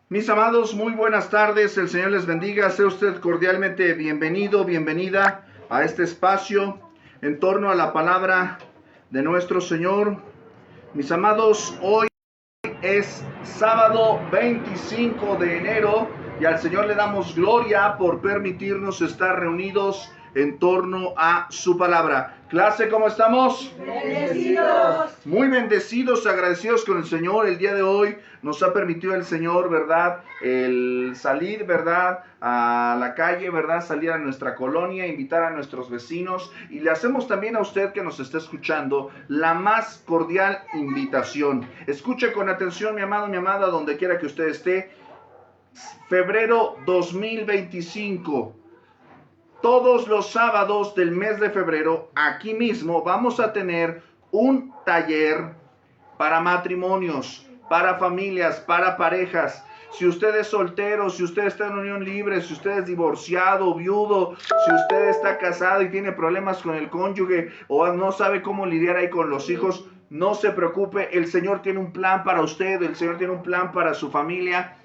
Mis amados, muy buenas tardes, el Señor les bendiga, sea usted cordialmente bienvenido, bienvenida a este espacio en torno a la palabra de nuestro Señor. Mis amados, hoy es sábado 25 de enero y al Señor le damos gloria por permitirnos estar reunidos en torno a su palabra. Clase, ¿cómo estamos? Bendecidos. Muy bendecidos, agradecidos con el Señor. El día de hoy nos ha permitido el Señor, ¿verdad? El salir, ¿verdad? A la calle, ¿verdad? Salir a nuestra colonia, invitar a nuestros vecinos. Y le hacemos también a usted que nos está escuchando la más cordial invitación. Escuche con atención, mi amado, mi amada, donde quiera que usted esté. Febrero 2025. Todos los sábados del mes de febrero, aquí mismo, vamos a tener un taller para matrimonios, para familias, para parejas. Si usted es soltero, si usted está en unión libre, si usted es divorciado, viudo, si usted está casado y tiene problemas con el cónyuge o no sabe cómo lidiar ahí con los hijos, no se preocupe, el Señor tiene un plan para usted, el Señor tiene un plan para su familia.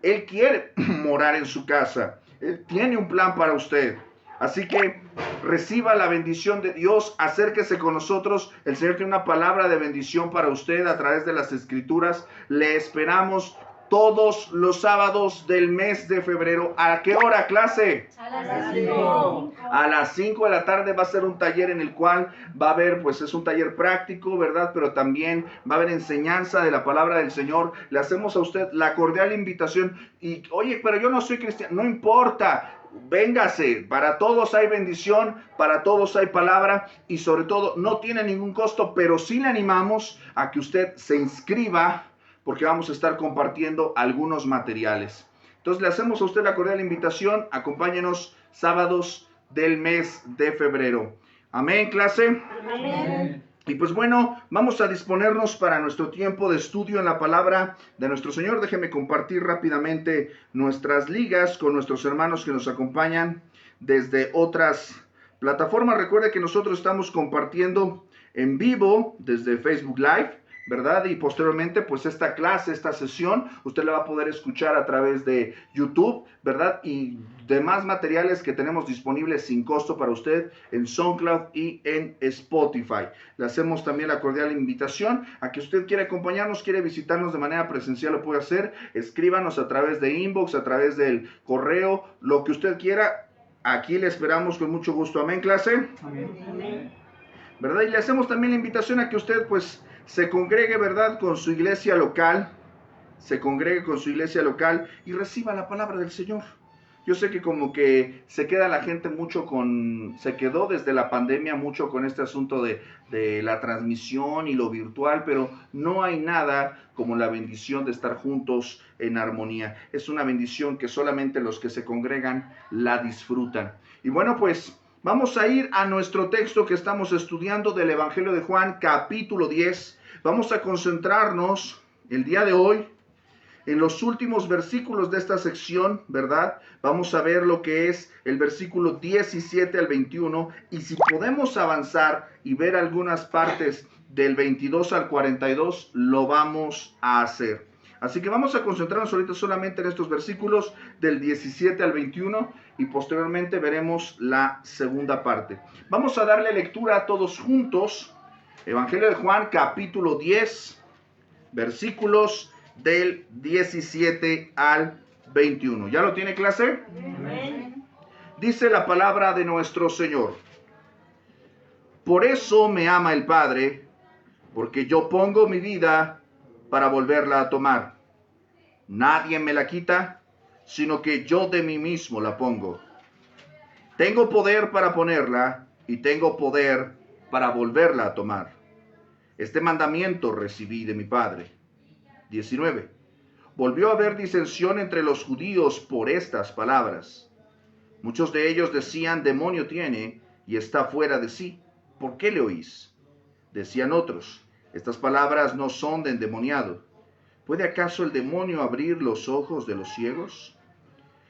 Él quiere morar en su casa. Él tiene un plan para usted. Así que reciba la bendición de Dios, acérquese con nosotros. El Señor tiene una palabra de bendición para usted a través de las Escrituras. Le esperamos todos los sábados del mes de febrero. ¿A qué hora, clase? A las 5. A las 5 de la tarde va a ser un taller en el cual va a haber, pues es un taller práctico, ¿verdad? Pero también va a haber enseñanza de la palabra del Señor. Le hacemos a usted la cordial invitación. Y, oye, pero yo no soy cristiano. No importa. Véngase, para todos hay bendición, para todos hay palabra y sobre todo no tiene ningún costo, pero sí le animamos a que usted se inscriba porque vamos a estar compartiendo algunos materiales. Entonces le hacemos a usted la cordial invitación, acompáñenos sábados del mes de febrero. Amén, clase. Amén. Y pues bueno, vamos a disponernos para nuestro tiempo de estudio en la palabra de nuestro Señor. Déjeme compartir rápidamente nuestras ligas con nuestros hermanos que nos acompañan desde otras plataformas. Recuerde que nosotros estamos compartiendo en vivo desde Facebook Live, ¿verdad? Y posteriormente, pues esta clase, esta sesión, usted la va a poder escuchar a través de YouTube, ¿verdad? Y demás materiales que tenemos disponibles sin costo para usted en SoundCloud y en Spotify. Le hacemos también la cordial invitación a que usted quiera acompañarnos, quiere visitarnos de manera presencial, lo puede hacer. Escríbanos a través de inbox, a través del correo, lo que usted quiera. Aquí le esperamos con mucho gusto. Amén, clase. Amén. ¿Verdad? Y le hacemos también la invitación a que usted, pues, se congregue, ¿verdad?, con su iglesia local, y reciba la palabra del Señor. Yo sé que como que se queda la gente se quedó desde la pandemia mucho con este asunto de la transmisión y lo virtual, pero no hay nada como la bendición de estar juntos en armonía. Es una bendición que solamente los que se congregan la disfrutan. Y bueno, pues vamos a ir a nuestro texto que estamos estudiando del Evangelio de Juan, capítulo 10. Vamos a concentrarnos el día de hoy en los últimos versículos de esta sección, ¿verdad? Vamos a ver lo que es el versículo 17 al 21. Y si podemos avanzar y ver algunas partes del 22 al 42, lo vamos a hacer. Así que vamos a concentrarnos ahorita solamente en estos versículos del 17 al 21 y posteriormente veremos la segunda parte. Vamos a darle lectura a todos juntos. Evangelio de Juan, capítulo 10, versículos del 17 al 21. ¿Ya lo tiene, clase? Amén. Dice la palabra de nuestro Señor. Por eso me ama el Padre, porque yo pongo mi vida para volverla a tomar. Nadie me la quita, sino que yo de mí mismo la pongo. Tengo poder para ponerla y tengo poder para volverla a tomar. Este mandamiento recibí de mi Padre. 19. Volvió a haber disensión entre los judíos por estas palabras. Muchos de ellos decían, demonio tiene y está fuera de sí. ¿Por qué le oís? Decían otros, estas palabras no son de endemoniado. ¿Puede acaso el demonio abrir los ojos de los ciegos?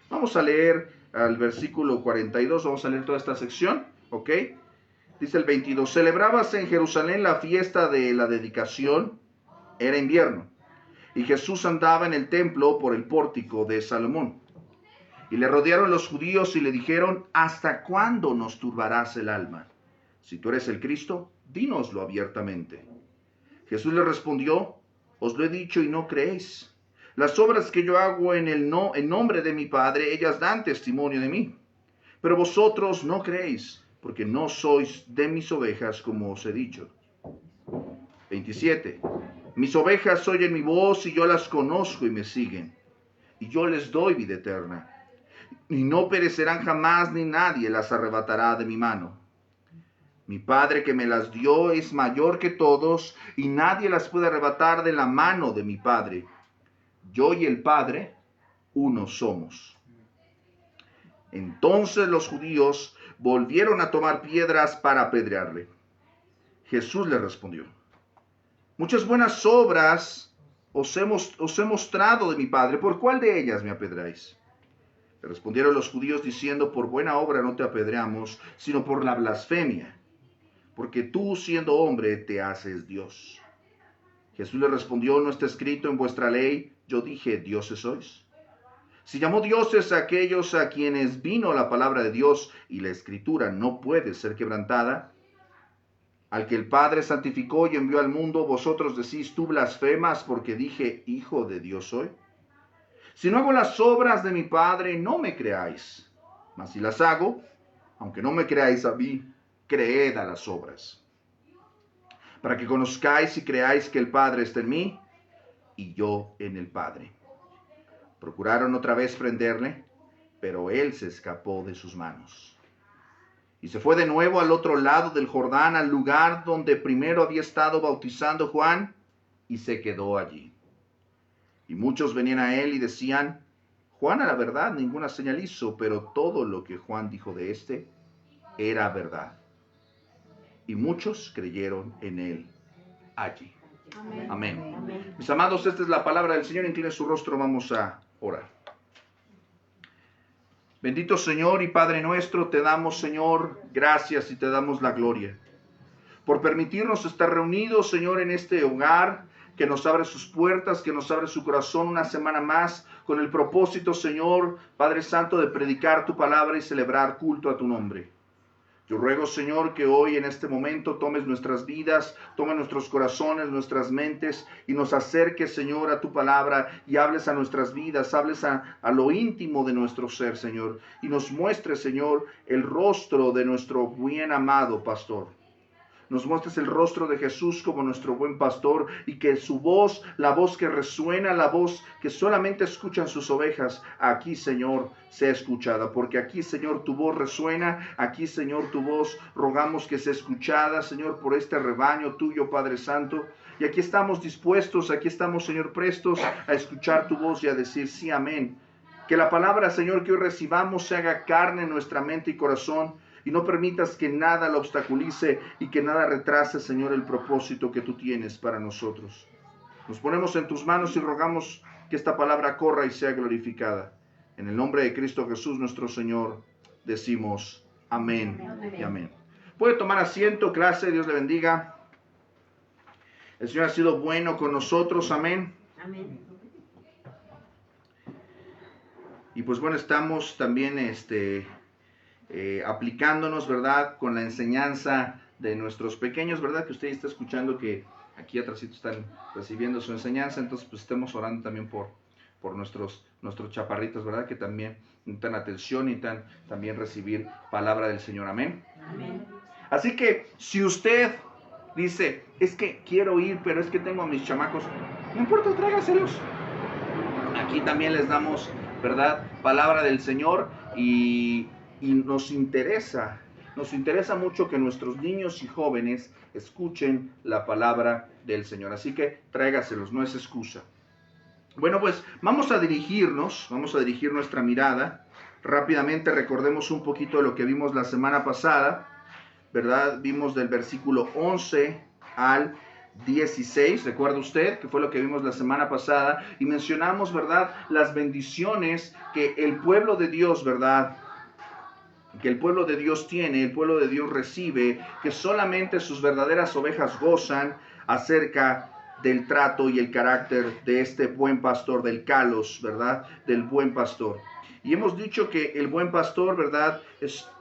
Vamos a leer al versículo 42, vamos a leer toda esta sección, ¿ok? Dice el 22, celebrábase en Jerusalén la fiesta de la dedicación, era invierno. Y Jesús andaba en el templo por el pórtico de Salomón. Y le rodearon los judíos y le dijeron: ¿hasta cuándo nos turbarás el alma? Si tú eres el Cristo, dínoslo abiertamente. Jesús le respondió: os lo he dicho y no creéis. Las obras que yo hago en nombre de mi Padre, ellas dan testimonio de mí. Pero vosotros no creéis, porque no sois de mis ovejas, como os he dicho. 27. Mis ovejas oyen mi voz y yo las conozco y me siguen. Y yo les doy vida eterna. Y no perecerán jamás, ni nadie las arrebatará de mi mano. Mi Padre que me las dio es mayor que todos, y nadie las puede arrebatar de la mano de mi Padre. Yo y el Padre, uno somos. Entonces los judíos volvieron a tomar piedras para apedrearle. Jesús le respondió: muchas buenas obras os he mostrado de mi Padre, ¿por cuál de ellas me apedreáis? Le respondieron los judíos diciendo: por buena obra no te apedreamos, sino por la blasfemia, porque tú, siendo hombre, te haces Dios. Jesús le respondió: ¿no está escrito en vuestra ley, yo dije, dioses sois? Si llamó dioses a aquellos a quienes vino la palabra de Dios, y la escritura no puede ser quebrantada, al que el Padre santificó y envió al mundo, vosotros decís: tú blasfemas, porque dije, hijo de Dios soy. Si no hago las obras de mi Padre, no me creáis. Mas si las hago, aunque no me creáis a mí, creed a las obras, para que conozcáis y creáis que el Padre está en mí y yo en el Padre. Procuraron otra vez prenderle, pero él se escapó de sus manos. Y se fue de nuevo al otro lado del Jordán, al lugar donde primero había estado bautizando Juan, y se quedó allí. Y muchos venían a él y decían: Juan a la verdad ninguna señal hizo, pero todo lo que Juan dijo de éste era verdad. Y muchos creyeron en él allí. Amén. Amén. Amén. Mis amados, esta es la palabra del Señor. Incline su rostro, vamos a orar. Bendito Señor y Padre nuestro, te damos, Señor, gracias y te damos la gloria por permitirnos estar reunidos, Señor, en este hogar que nos abre sus puertas, que nos abre su corazón una semana más, con el propósito, Señor, Padre Santo, de predicar tu palabra y celebrar culto a tu nombre. Yo ruego, Señor, que hoy en este momento tomes nuestras vidas, tomes nuestros corazones, nuestras mentes y nos acerques, Señor, a tu palabra y hables a nuestras vidas, hables a lo íntimo de nuestro ser, Señor, y nos muestres, Señor, el rostro de nuestro bien amado pastor. Nos muestres el rostro de Jesús como nuestro buen pastor, y que su voz, la voz que resuena, la voz que solamente escuchan sus ovejas, aquí, Señor, sea escuchada. Porque aquí, Señor, tu voz resuena, aquí, Señor, tu voz rogamos que sea escuchada, Señor, por este rebaño tuyo, Padre Santo. Y aquí estamos dispuestos, aquí estamos, Señor, prestos a escuchar tu voz y a decir sí, amén. Que la palabra, Señor, que hoy recibamos se haga carne en nuestra mente y corazón, y no permitas que nada lo obstaculice y que nada retrase, Señor, el propósito que tú tienes para nosotros. Nos ponemos en tus manos y rogamos que esta palabra corra y sea glorificada. En el nombre de Cristo Jesús, nuestro Señor, decimos amén, amén y amén. Puede tomar asiento, clase, Dios le bendiga. El Señor ha sido bueno con nosotros, amén. Amén. Y pues bueno, estamos también aplicándonos, ¿verdad?, con la enseñanza de nuestros pequeños, ¿verdad?, que usted está escuchando que aquí atrásito están recibiendo su enseñanza. Entonces pues estemos orando también por nuestros chaparritos, ¿verdad?, que también necesitan atención y también recibir palabra del Señor, amén. Amén. Así que si usted dice: es que quiero ir, pero es que tengo a mis chamacos, no importa, tráigaselos. Aquí también les damos, ¿verdad?, palabra del Señor, y nos interesa mucho que nuestros niños y jóvenes escuchen la palabra del Señor. Así que tráigaselos, no es excusa. Bueno, pues vamos a dirigir nuestra mirada. Rápidamente recordemos un poquito de lo que vimos la semana pasada, ¿verdad? Vimos del versículo 11 al 16, ¿recuerda usted? Que fue lo que vimos la semana pasada, y mencionamos, ¿verdad?, las bendiciones que el pueblo de Dios, ¿verdad?, que el pueblo de Dios tiene, el pueblo de Dios recibe, que solamente sus verdaderas ovejas gozan acerca del trato y el carácter de este buen pastor, del kalos, ¿verdad? Del buen pastor. Y hemos dicho que el buen pastor, ¿verdad?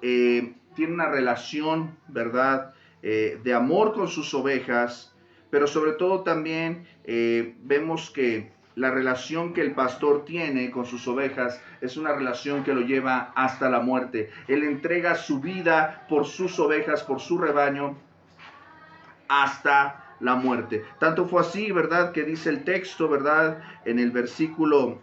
Tiene una relación, ¿verdad? De amor con sus ovejas, pero sobre todo también vemos que la relación que el pastor tiene con sus ovejas es una relación que lo lleva hasta la muerte. Él entrega su vida por sus ovejas, por su rebaño, hasta la muerte. Tanto fue así, ¿verdad? Que dice el texto, ¿verdad? En el versículo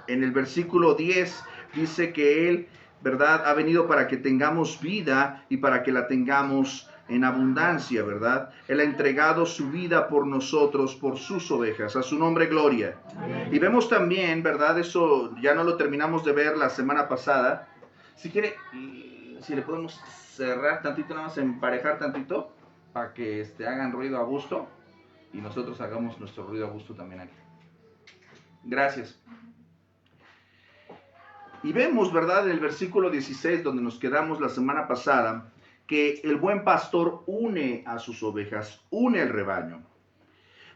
10 dice que Él, ¿verdad? Ha venido para que tengamos vida y para que la tengamos en abundancia, ¿verdad? Él ha entregado su vida por nosotros, por sus ovejas. A su nombre, gloria. Amén. Y vemos también, ¿verdad? Eso ya no lo terminamos de ver la semana pasada. Si quiere, si le podemos cerrar tantito, nada más emparejar tantito, para que hagan ruido a gusto y nosotros hagamos nuestro ruido a gusto también aquí. Gracias. Y vemos, ¿verdad? En el versículo 16, donde nos quedamos la semana pasada, que el buen pastor une a sus ovejas, une el rebaño.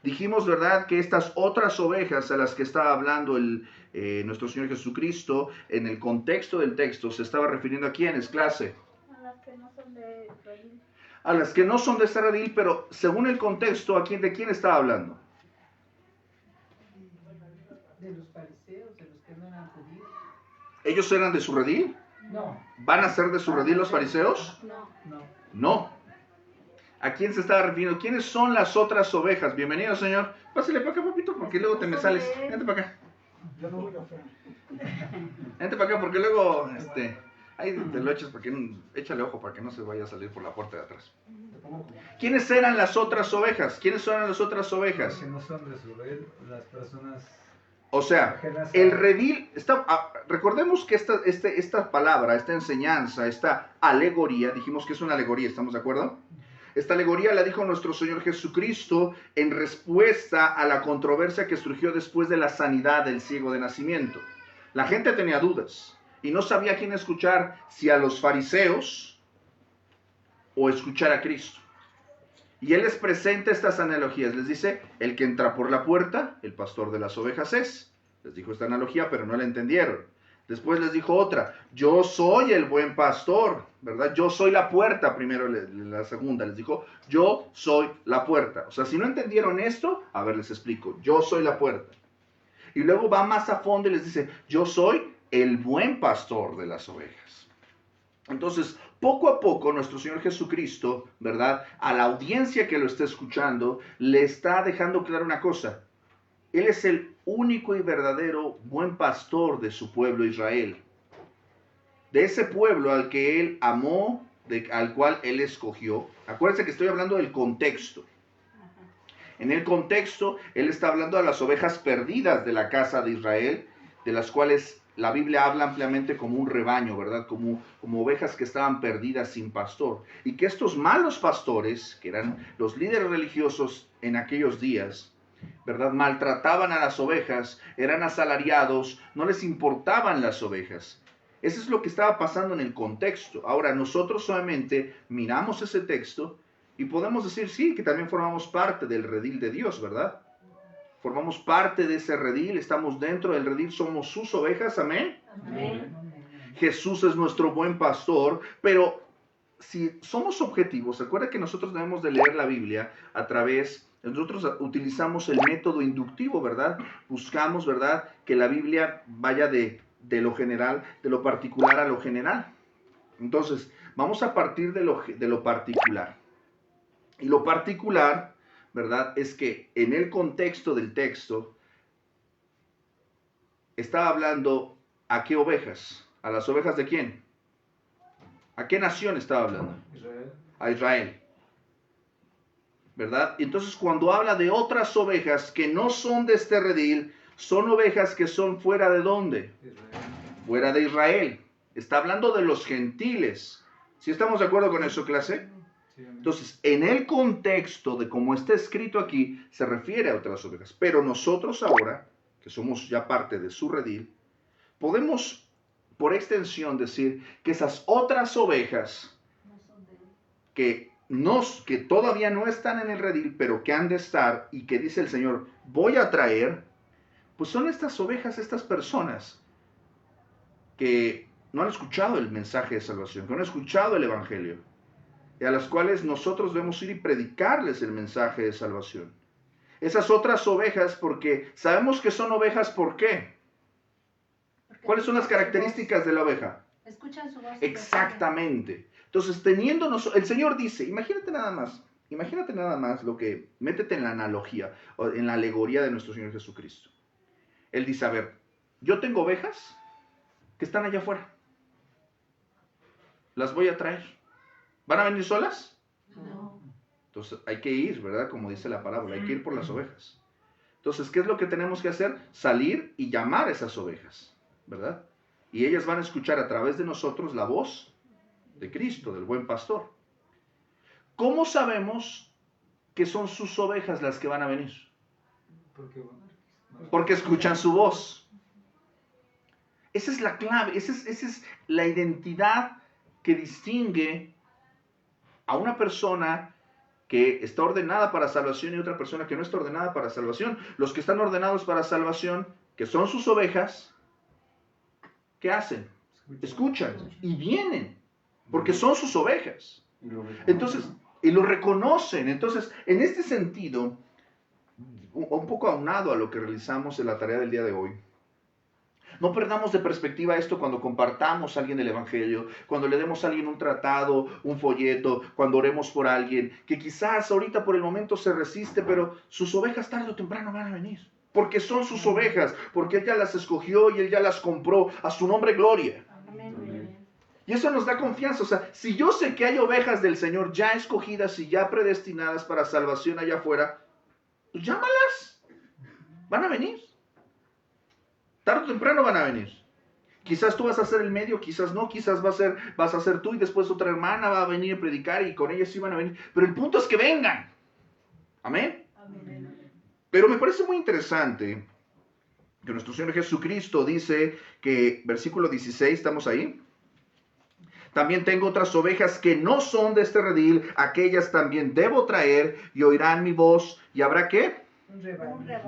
Dijimos, ¿verdad?, que estas otras ovejas a las que estaba hablando nuestro Señor Jesucristo, en el contexto del texto, se estaba refiriendo a quiénes, clase. A las que no son de redil. A las que no son de este redil, pero según el contexto, ¿de quién estaba hablando? De los fariseos, de los que no eran judíos. ¿Ellos eran de su redil? No. ¿Van a ser de su redil los fariseos? No. No. ¿A quién se estaba refiriendo? ¿Quiénes son las otras ovejas? Bienvenido, señor. Pásale para acá, papito, porque luego te me sales. Vente para acá. Yo no voy a hacer. Vente para acá, porque luego, ahí te lo echas, échale ojo para que no se vaya a salir por la puerta de atrás. ¿Quiénes eran las otras ovejas? ¿Quiénes eran las otras ovejas? Que no son de su red, las personas. O sea, el redil, recordemos que esta palabra, esta enseñanza, esta alegoría, dijimos que es una alegoría, ¿estamos de acuerdo? Esta alegoría la dijo nuestro Señor Jesucristo en respuesta a la controversia que surgió después de la sanidad del ciego de nacimiento. La gente tenía dudas y no sabía a quién escuchar, si a los fariseos o escuchar a Cristo. Y Él les presenta estas analogías. Les dice, el que entra por la puerta, el pastor de las ovejas es. Les dijo esta analogía, pero no la entendieron. Después les dijo otra, yo soy el buen pastor, ¿verdad? Yo soy la puerta, primero la segunda. Les dijo, yo soy la puerta. O sea, si no entendieron esto, a ver, les explico. Yo soy la puerta. Y luego va más a fondo y les dice, yo soy el buen pastor de las ovejas. Entonces, poco a poco nuestro Señor Jesucristo, ¿verdad?, a la audiencia que lo está escuchando, le está dejando claro una cosa. Él es el único y verdadero buen pastor de su pueblo Israel. De ese pueblo al que Él amó, al cual Él escogió. Acuérdense que estoy hablando del contexto. En el contexto, Él está hablando de las ovejas perdidas de la casa de Israel, de las cuales la Biblia habla ampliamente como un rebaño, ¿verdad? Como ovejas que estaban perdidas sin pastor. Y que estos malos pastores, que eran los líderes religiosos en aquellos días, ¿verdad?, maltrataban a las ovejas, eran asalariados, no les importaban las ovejas. Eso es lo que estaba pasando en el contexto. Ahora, nosotros solamente miramos ese texto y podemos decir, sí, que también formamos parte del redil de Dios, ¿verdad? Formamos parte de ese redil, estamos dentro del redil, somos sus ovejas, ¿amén? Amén. Jesús es nuestro buen pastor, pero si somos objetivos, recuerda que nosotros debemos de leer la Biblia nosotros utilizamos el método inductivo, ¿verdad? Buscamos, ¿verdad?, que la Biblia vaya de lo general, de lo particular a lo general. Entonces, vamos a partir de lo particular. Y lo particular, ¿verdad?, es que en el contexto del texto estaba hablando a qué ovejas, a las ovejas de quién, a qué nación estaba hablando, Israel. a Israel, ¿verdad? Y entonces cuando habla de otras ovejas que no son de este redil, son ovejas que son fuera de ¿dónde? Israel. Fuera de Israel. Está hablando de los gentiles. ¿Sí estamos de acuerdo con eso, clase? Sí, amén. Entonces, en el contexto de cómo está escrito aquí, se refiere a otras ovejas. Pero nosotros ahora, que somos ya parte de su redil, podemos, por extensión, decir que esas otras ovejas que que todavía no están en el redil, pero que han de estar, y que dice el Señor, voy a traer, pues son estas ovejas, estas personas que no han escuchado el mensaje de salvación, que no han escuchado el Evangelio, y a las cuales nosotros debemos ir y predicarles el mensaje de salvación. Esas otras ovejas, porque sabemos que son ovejas, ¿por qué? ¿Cuáles son las características de la oveja? Escuchan su voz. Exactamente. Entonces, teniéndonos, el Señor dice, imagínate nada más lo que, métete en la analogía, o en la alegoría de nuestro Señor Jesucristo. Él dice, a ver, yo tengo ovejas que están allá afuera. Las voy a traer. ¿Van a venir solas? No. Entonces, hay que ir, ¿verdad? Como dice la parábola, hay que ir por las ovejas. Entonces, ¿qué es lo que tenemos que hacer? Salir y llamar a esas ovejas, ¿verdad? Y ellas van a escuchar a través de nosotros la voz de Cristo, del buen pastor. ¿Cómo sabemos que son sus ovejas las que van a venir? Porque escuchan su voz. Esa es la clave, esa es la identidad que distingue a una persona que está ordenada para salvación y otra persona que no está ordenada para salvación. Los que están ordenados para salvación, que son sus ovejas, ¿qué hacen? Escuchan y vienen, porque son sus ovejas. Entonces, y lo reconocen. Entonces, en este sentido, un poco aunado a lo que realizamos en la tarea del día de hoy, no perdamos de perspectiva esto cuando compartamos a alguien el Evangelio, cuando le demos a alguien un tratado, un folleto, cuando oremos por alguien, que quizás ahorita por el momento se resiste, pero sus ovejas tarde o temprano van a venir. Porque son sus ovejas, porque Él ya las escogió y Él ya las compró. A su nombre, gloria. Amén. Y eso nos da confianza. O sea, si yo sé que hay ovejas del Señor ya escogidas y ya predestinadas para salvación allá afuera, pues llámalas. Van a venir. Tarde o temprano van a venir. Quizás tú vas a ser el medio, quizás no, quizás vas a ser tú y después otra hermana va a venir a predicar y con ellas sí van a venir. Pero el punto es que vengan. Amén. Pero me parece muy interesante que nuestro Señor Jesucristo dice que, versículo 16, ¿estamos ahí? También tengo otras ovejas que no son de este redil, aquellas también debo traer y oirán mi voz. ¿Y habrá qué?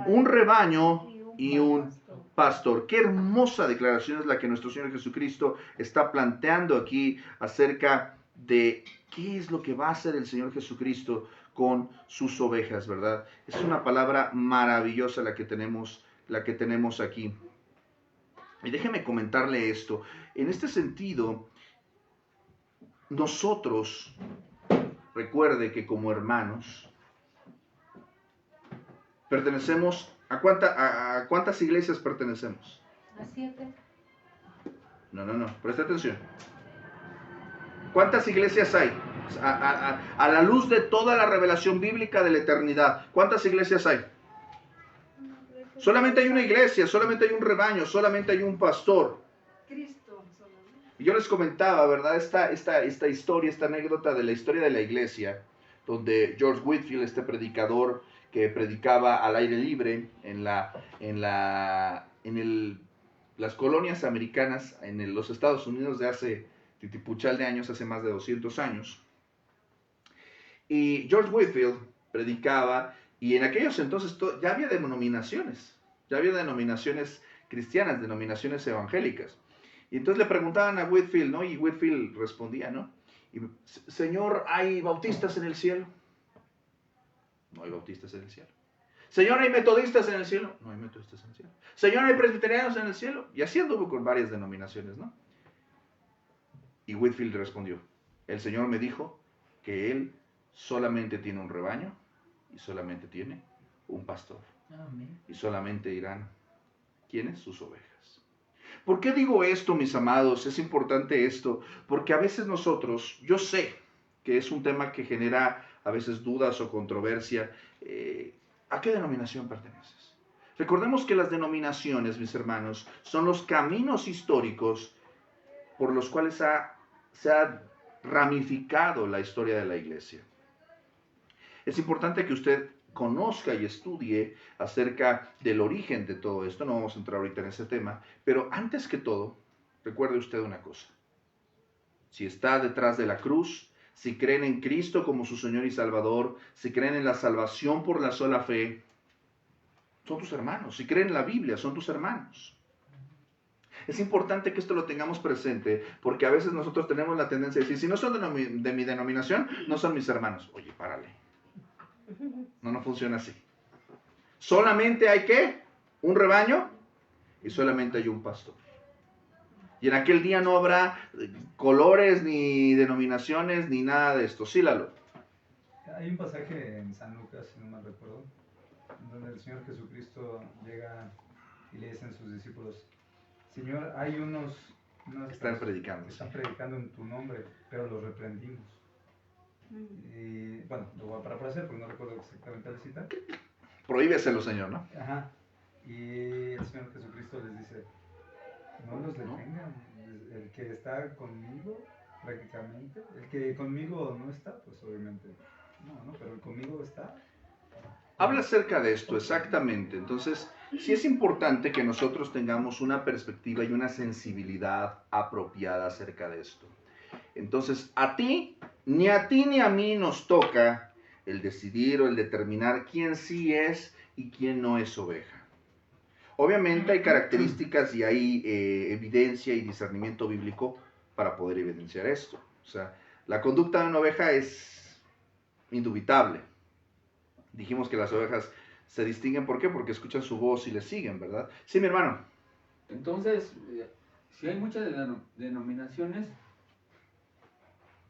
Un rebaño y un pastor. Qué hermosa declaración es la que nuestro Señor Jesucristo está planteando aquí acerca de qué es lo que va a hacer el Señor Jesucristo con sus ovejas, ¿verdad? Es una palabra maravillosa la que tenemos aquí. Y déjeme comentarle esto. En este sentido, nosotros, recuerde que como hermanos, pertenecemos, ¿a cuántas iglesias pertenecemos? ¿A 7? No, presta atención. ¿Cuántas iglesias hay? A la luz de toda la revelación bíblica de la eternidad, ¿cuántas iglesias hay? Solamente hay una iglesia, solamente hay un rebaño, solamente hay un pastor. Cristo solamente. Y yo les comentaba, ¿verdad? Esta historia, esta anécdota de la historia de la iglesia, donde George Whitefield, este predicador que predicaba al aire libre en las colonias americanas, en los Estados Unidos de hace titipuchal de años, hace más de 200 años. Y George Whitefield predicaba, y en aquellos entonces ya había denominaciones cristianas, denominaciones evangélicas. Y entonces le preguntaban a Whitefield, ¿no? Y Whitefield respondía, ¿no? Y, Señor, ¿hay bautistas en el cielo? No hay bautistas en el cielo. Señor, ¿hay metodistas en el cielo? No hay metodistas en el cielo. Señor, ¿hay presbiterianos en el cielo? Y así anduvo con varias denominaciones, ¿no? Y Whitefield respondió, el Señor me dijo que Él solamente tiene un rebaño y solamente tiene un pastor. Amén. Y solamente irán, ¿quiénes? Sus ovejas. ¿Por qué digo esto, mis amados? Es importante esto, porque a veces nosotros, yo sé que es un tema que genera a veces dudas o controversia. ¿A qué denominación perteneces? Recordemos que las denominaciones, mis hermanos, son los caminos históricos por los cuales se ha ramificado la historia de la iglesia. Es importante que usted conozca y estudie acerca del origen de todo esto. No vamos a entrar ahorita en ese tema, pero antes que todo, recuerde usted una cosa. Si está detrás de la cruz, si creen en Cristo como su Señor y Salvador, si creen en la salvación por la sola fe, son tus hermanos. Si creen en la Biblia, son tus hermanos. Es importante que esto lo tengamos presente, porque a veces nosotros tenemos la tendencia de decir, si no son de mi denominación, no son mis hermanos. Oye, párale. No funciona así. Solamente hay ¿qué? Un rebaño y solamente hay un pastor. Y en aquel día no habrá colores, ni denominaciones, ni nada de esto. Sí, Lalo. Hay un pasaje en San Lucas, si no mal recuerdo, donde el Señor Jesucristo llega y le dicen a sus discípulos, Señor, hay unos Están predicando. que están predicando en tu nombre, pero los reprendimos. Y bueno, lo voy a parafrasear porque no recuerdo exactamente la cita. Prohíbeselo, Señor, ¿no? Ajá. Y el Señor Jesucristo les dice, no los detengan. El que está conmigo, prácticamente, el que conmigo no está, pues obviamente no, pero el conmigo está. Habla acerca de esto, exactamente. Entonces, sí es importante que nosotros tengamos una perspectiva y una sensibilidad apropiada acerca de esto. Entonces, ni a ti ni a mí nos toca el decidir o el determinar quién sí es y quién no es oveja. Obviamente hay características y hay evidencia y discernimiento bíblico para poder evidenciar esto. O sea, la conducta de una oveja es indubitable. Dijimos que las ovejas se distinguen, ¿por qué? Porque escuchan su voz y le siguen, ¿verdad? Sí, mi hermano. Entonces, si hay muchas denominaciones,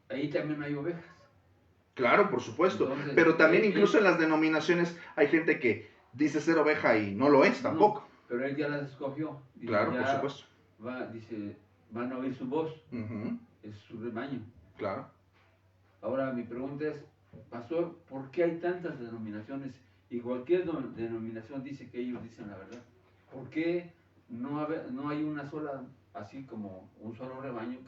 ahí también hay ovejas. Claro, por supuesto. Entonces, pero también incluso en las denominaciones hay gente que dice ser oveja y no lo es tampoco. No, pero él ya las escogió. Dice, Claro, por supuesto. Dice, van a oír su voz, Ujú, es su rebaño. claro. Ahora mi pregunta es, pastor, ¿por qué hay tantas denominaciones? Y cualquier denominación dice que ellos dicen la verdad. ¿Por qué no hay una sola, así como un solo rebaño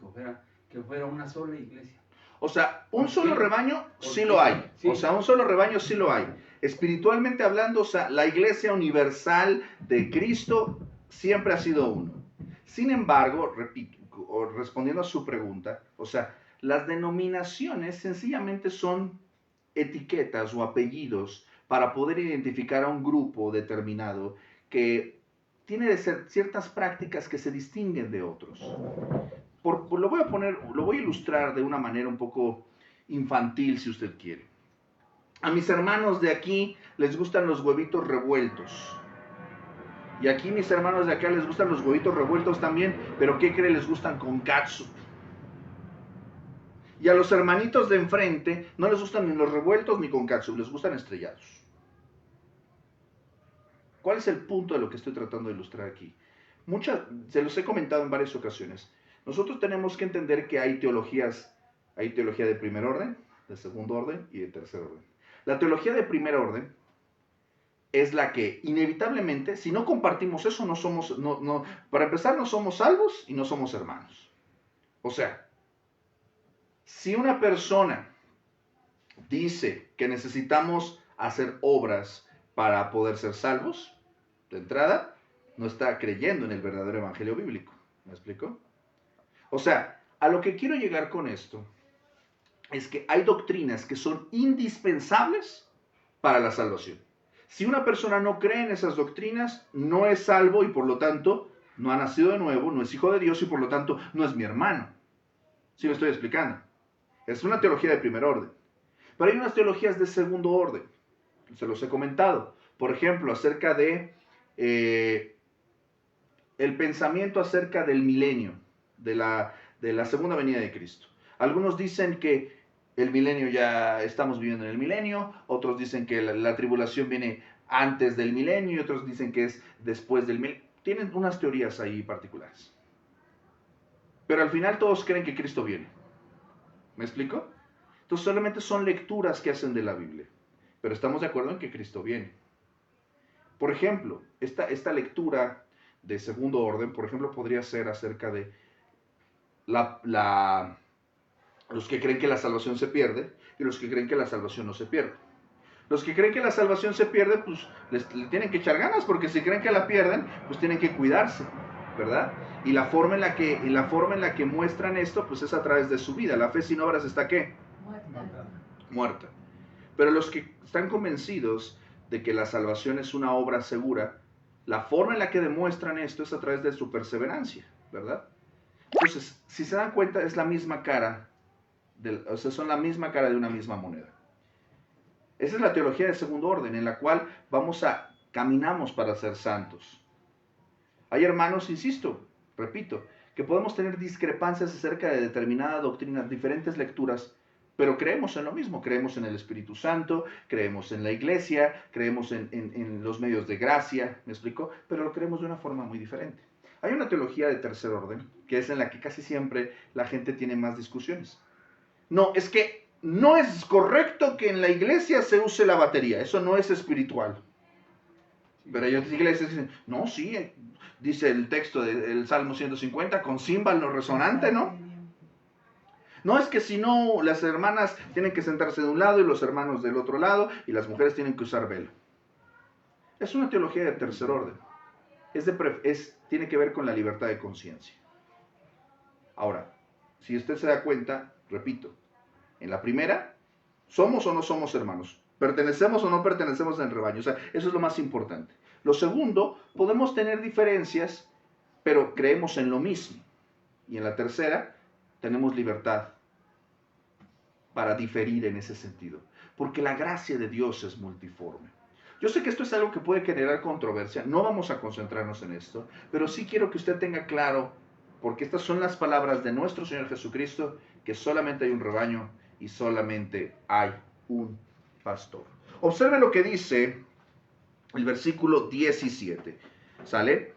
que fuera una sola iglesia? O sea, un ¿Por solo qué? rebaño ¿Por sí qué? lo hay. Sí. O sea, un solo rebaño sí lo hay. Espiritualmente hablando, o sea, la iglesia universal de Cristo siempre ha sido uno. Sin embargo, repito, respondiendo a su pregunta, o sea, las denominaciones sencillamente son etiquetas o apellidos para poder identificar a un grupo determinado que tiene ciertas prácticas que se distinguen de otros. Lo voy a ilustrar de una manera un poco infantil, si usted quiere. A mis hermanos de aquí les gustan los huevitos revueltos. Y aquí mis hermanos de acá les gustan los huevitos revueltos también, pero ¿qué cree? Les gustan con catsup. Y a los hermanitos de enfrente no les gustan ni los revueltos ni con catsup, les gustan estrellados. ¿Cuál es el punto de lo que estoy tratando de ilustrar aquí? Se los he comentado en varias ocasiones. Nosotros tenemos que entender que hay teología de primer orden, de segundo orden y de tercer orden. La teología de primer orden es la que inevitablemente, si no compartimos eso, para empezar no somos salvos y no somos hermanos. O sea, si una persona dice que necesitamos hacer obras para poder ser salvos, de entrada, no está creyendo en el verdadero evangelio bíblico. ¿Me explico? O sea, a lo que quiero llegar con esto es que hay doctrinas que son indispensables para la salvación. Si una persona no cree en esas doctrinas, no es salvo y por lo tanto no ha nacido de nuevo, no es hijo de Dios y por lo tanto no es mi hermano. ¿Sí me estoy explicando? Es una teología de primer orden. Pero hay unas teologías de segundo orden. Se los he comentado. Por ejemplo, acerca de el pensamiento acerca del milenio, de la segunda venida de Cristo. Algunos dicen que el milenio ya estamos viviendo en el milenio, otros dicen que la tribulación viene antes del milenio y otros dicen que es después del milenio. Tienen unas teorías ahí particulares. Pero al final todos creen que Cristo viene. ¿Me explico? Entonces solamente son lecturas que hacen de la Biblia. Pero estamos de acuerdo en que Cristo viene. Por ejemplo, esta lectura de segundo orden, por ejemplo, podría ser acerca de los que creen que la salvación se pierde y los que creen que la salvación no se pierde. Los que creen que la salvación se pierde, pues le tienen que echar ganas, porque si creen que la pierden, pues tienen que cuidarse, ¿verdad? Y la forma en la que muestran esto, pues es a través de su vida. La fe sin obras está ¿qué? Muerta. muerta. Pero los que están convencidos de que la salvación es una obra segura, la forma en la que demuestran esto es a través de su perseverancia, ¿verdad? Entonces, si se dan cuenta, es la misma cara, o sea, son la misma cara de una misma moneda. Esa es la teología de segundo orden, en la cual caminamos para ser santos. Hay hermanos, insisto, repito, que podemos tener discrepancias acerca de determinada doctrina, diferentes lecturas, pero creemos en lo mismo, creemos en el Espíritu Santo, creemos en la iglesia, creemos en los medios de gracia, ¿me explico? Pero lo creemos de una forma muy diferente. Hay una teología de tercer orden, que es en la que casi siempre la gente tiene más discusiones. No, es que no es correcto que en la iglesia se use la batería, eso no es espiritual. Pero hay otras iglesias que dicen, no, sí, dice el texto del Salmo 150, con címbalo resonante, ¿no? No, es que si no, las hermanas tienen que sentarse de un lado y los hermanos del otro lado, y las mujeres tienen que usar velo. Es una teología de tercer orden. Tiene que ver con la libertad de conciencia. Ahora, si usted se da cuenta, repito, en la primera, ¿somos o no somos hermanos? ¿Pertenecemos o no pertenecemos al rebaño? O sea, eso es lo más importante. Lo segundo, podemos tener diferencias, pero creemos en lo mismo. Y en la tercera, tenemos libertad para diferir en ese sentido. Porque la gracia de Dios es multiforme. Yo sé que esto es algo que puede generar controversia, no vamos a concentrarnos en esto, pero sí quiero que usted tenga claro, porque estas son las palabras de nuestro Señor Jesucristo, que solamente hay un rebaño y solamente hay un pastor. Observe lo que dice el versículo 17. ¿Sale?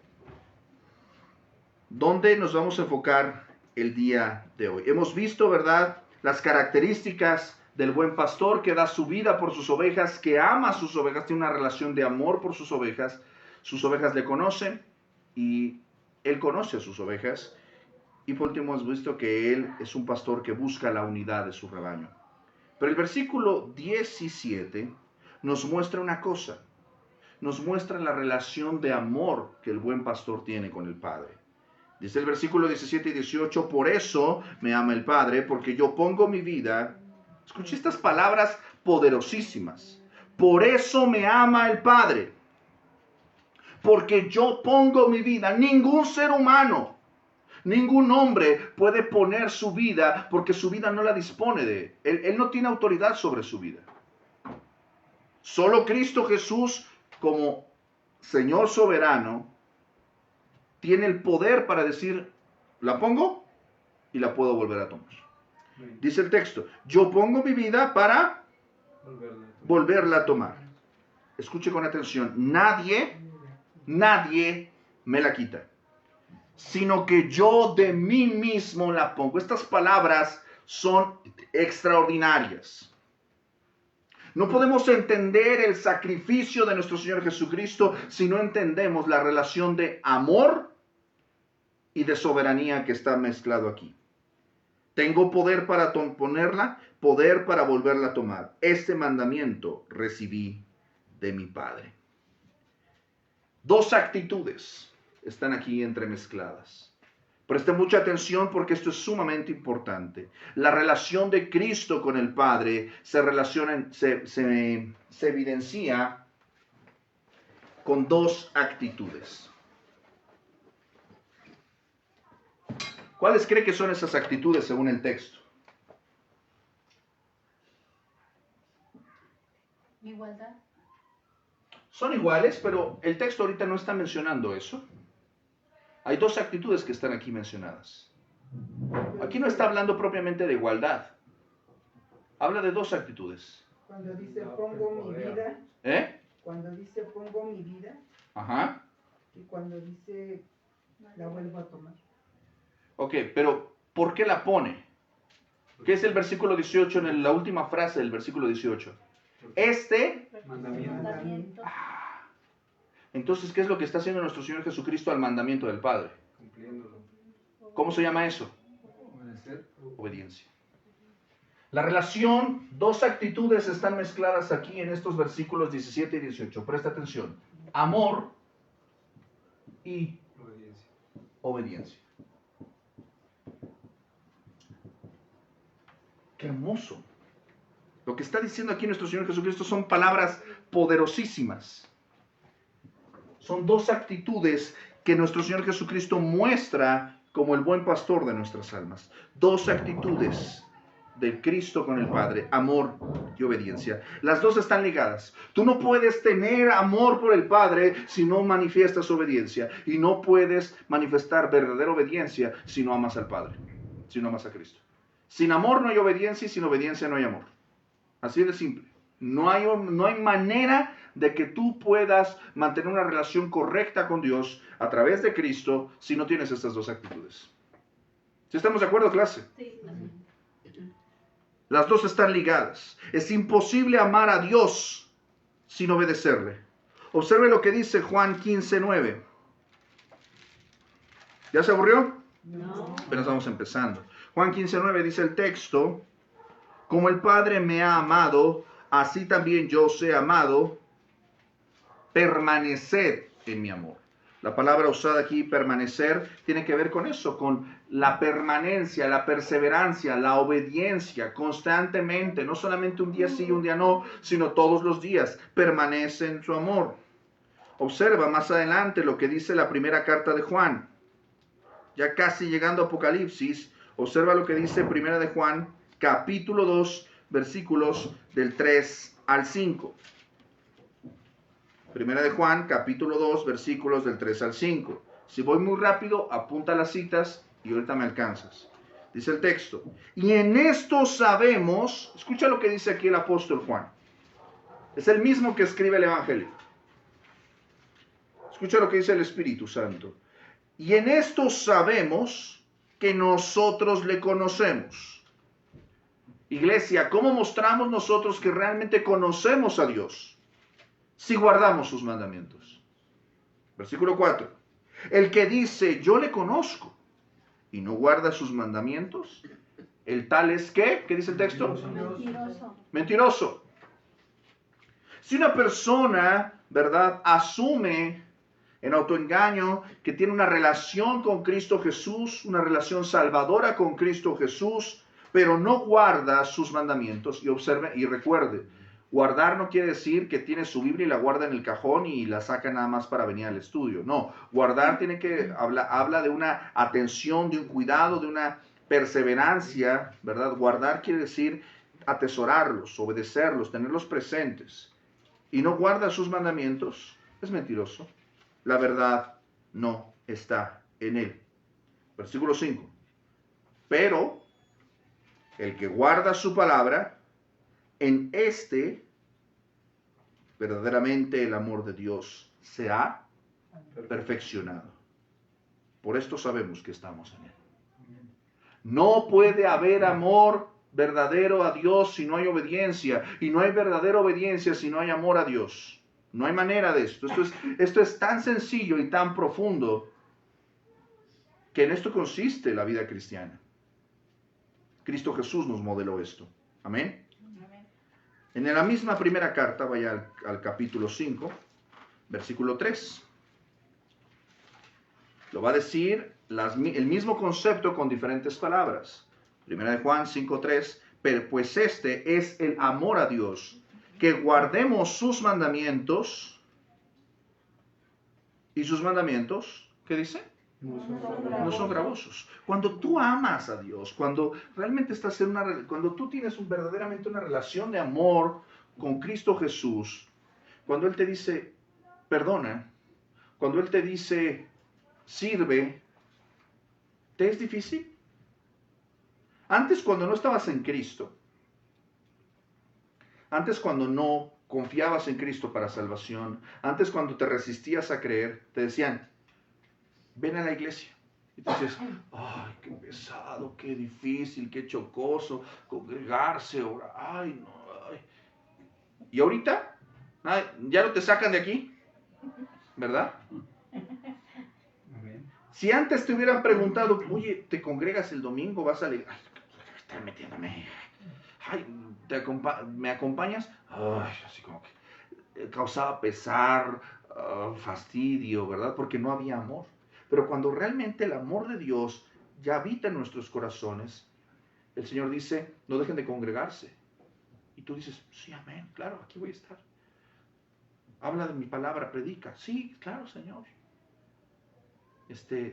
¿Dónde nos vamos a enfocar el día de hoy? Hemos visto, ¿verdad?, las características del buen pastor que da su vida por sus ovejas, que ama a sus ovejas, tiene una relación de amor por sus ovejas le conocen y él conoce a sus ovejas. Y por último hemos visto que él es un pastor que busca la unidad de su rebaño. Pero el versículo 17 nos muestra una cosa, nos muestra la relación de amor que el buen pastor tiene con el Padre. Dice el versículo 17 y 18, por eso me ama el Padre, porque yo pongo mi vida. Escuche estas palabras poderosísimas. Por eso me ama el Padre, porque yo pongo mi vida. Ningún ser humano, ningún hombre puede poner su vida porque su vida no la dispone de él. Él no tiene autoridad sobre su vida. Solo Cristo Jesús, como Señor soberano, tiene el poder para decir, la pongo y la puedo volver a tomar. Dice el texto, yo pongo mi vida para volverla a tomar. Escuche con atención, nadie me la quita, sino que yo de mí mismo la pongo. Estas palabras son extraordinarias. No podemos entender el sacrificio de nuestro Señor Jesucristo si no entendemos la relación de amor y de soberanía que está mezclado aquí. Tengo poder para ponerla, poder para volverla a tomar. Este mandamiento recibí de mi Padre. Dos actitudes están aquí entremezcladas. Preste mucha atención porque esto es sumamente importante. La relación de Cristo con el Padre se evidencia con dos actitudes. ¿Cuáles cree que son esas actitudes según el texto? Igualdad. Son iguales, pero el texto ahorita no está mencionando eso. Hay dos actitudes que están aquí mencionadas. Aquí no está hablando propiamente de igualdad. Habla de dos actitudes. Cuando dice pongo mi vida, cuando dice pongo mi vida, Ajá. y cuando dice la vuelvo a tomar. Ok, pero ¿por qué la pone? ¿Qué es el versículo 18 en la última frase del versículo 18? Este Mandamiento. Entonces, ¿qué es lo que está haciendo nuestro Señor Jesucristo al mandamiento del Padre? Cumpliéndolo. ¿Cómo se llama eso? Obedecer. Obediencia. La relación, dos actitudes están mezcladas aquí en estos versículos 17 y 18. Presta atención. Amor y Obediencia. obediencia. Qué hermoso. Lo que está diciendo aquí nuestro Señor Jesucristo son palabras poderosísimas. Son dos actitudes que nuestro Señor Jesucristo muestra como el buen pastor de nuestras almas. Dos actitudes del Cristo con el Padre, amor y obediencia. Las dos están ligadas. Tú no puedes tener amor por el Padre si no manifiestas obediencia. Y no puedes manifestar verdadera obediencia si no amas al Padre, si no amas a Cristo. Sin amor no hay obediencia y sin obediencia no hay amor. Así de simple. No hay manera de que tú puedas mantener una relación correcta con Dios a través de Cristo si no tienes estas dos actitudes. ¿Sí estamos de acuerdo, clase? Sí. Las dos están ligadas. Es imposible amar a Dios sin obedecerle. Observe lo que dice Juan 15:9. ¿Ya se aburrió? No. Apenas vamos empezando. Juan 15:9 dice el texto: como el Padre me ha amado, así también yo os he amado, permaneced en mi amor. La palabra usada aquí, permanecer, tiene que ver con eso, con la permanencia, la perseverancia, la obediencia, constantemente, no solamente un día sí y un día no, sino todos los días, permanece en su amor. Observa más adelante lo que dice la primera carta de Juan, ya casi llegando a Apocalipsis. Observa lo que dice primera de Juan, capítulo 2, versículos del 3 al 5. Primera de Juan, capítulo 2, versículos del 3 al 5. Si voy muy rápido, apunta las citas y ahorita me alcanzas. Dice el texto: y en esto sabemos, escucha lo que dice aquí el apóstol Juan. Es el mismo que escribe el Evangelio. Escucha lo que dice el Espíritu Santo. Y en esto sabemos que nosotros le conocemos. Iglesia, ¿cómo mostramos nosotros que realmente conocemos a Dios? Si guardamos sus mandamientos. Versículo 4. El que dice, yo le conozco, y no guarda sus mandamientos, el tal es ¿qué? ¿Qué dice el texto? Mentiroso. Mentiroso. Si una persona, ¿verdad?, asume en autoengaño que tiene una relación con Cristo Jesús, una relación salvadora con Cristo Jesús, pero no guarda sus mandamientos, y observe y recuerde, guardar no quiere decir que tiene su Biblia y la guarda en el cajón y la saca nada más para venir al estudio. No, guardar tiene que habla de una atención, de un cuidado, de una perseverancia, ¿verdad? Guardar quiere decir atesorarlos, obedecerlos, tenerlos presentes. Y no guarda sus mandamientos, es mentiroso. La verdad no está en él. Versículo 5. Pero el que guarda su palabra, en este verdaderamente el amor de Dios se ha perfeccionado. Por esto sabemos que estamos en él. No puede haber amor verdadero a Dios si no hay obediencia, y no hay verdadera obediencia si no hay amor a Dios. No hay manera de esto. Esto es tan sencillo y tan profundo que en esto consiste la vida cristiana. Cristo Jesús nos modeló esto. Amén. En la misma primera carta, vaya al capítulo 5, versículo 3. Lo va a decir el mismo concepto con diferentes palabras. Primera de Juan 5:3, pero pues este es el amor a Dios, que guardemos sus mandamientos. ¿Y sus mandamientos? ¿Qué dice? No son gravosos. Cuando tú amas a Dios, cuando realmente estás cuando tú tienes verdaderamente una relación de amor con Cristo Jesús, cuando Él te dice perdona, cuando Él te dice sirve, ¿te es difícil? Antes, cuando no estabas en Cristo, antes cuando no confiabas en Cristo para salvación, antes cuando te resistías a creer, te decían, ven a la iglesia. Y tú dices, ay, qué pesado, qué difícil, qué chocoso, congregarse, orar, ay, no, ay. Y ahorita, ya no te sacan de aquí, ¿verdad? Si antes te hubieran preguntado, oye, ¿te congregas el domingo? ¿Vas a leer? Ay, están metiéndome. Ay, ¿me acompañas? Ay, así como que causaba pesar, fastidio, ¿verdad? Porque no había amor. Pero cuando realmente el amor de Dios ya habita en nuestros corazones, el Señor dice, no dejen de congregarse. Y tú dices, sí, amén, claro, aquí voy a estar. Habla de mi palabra, predica. Sí, claro, Señor.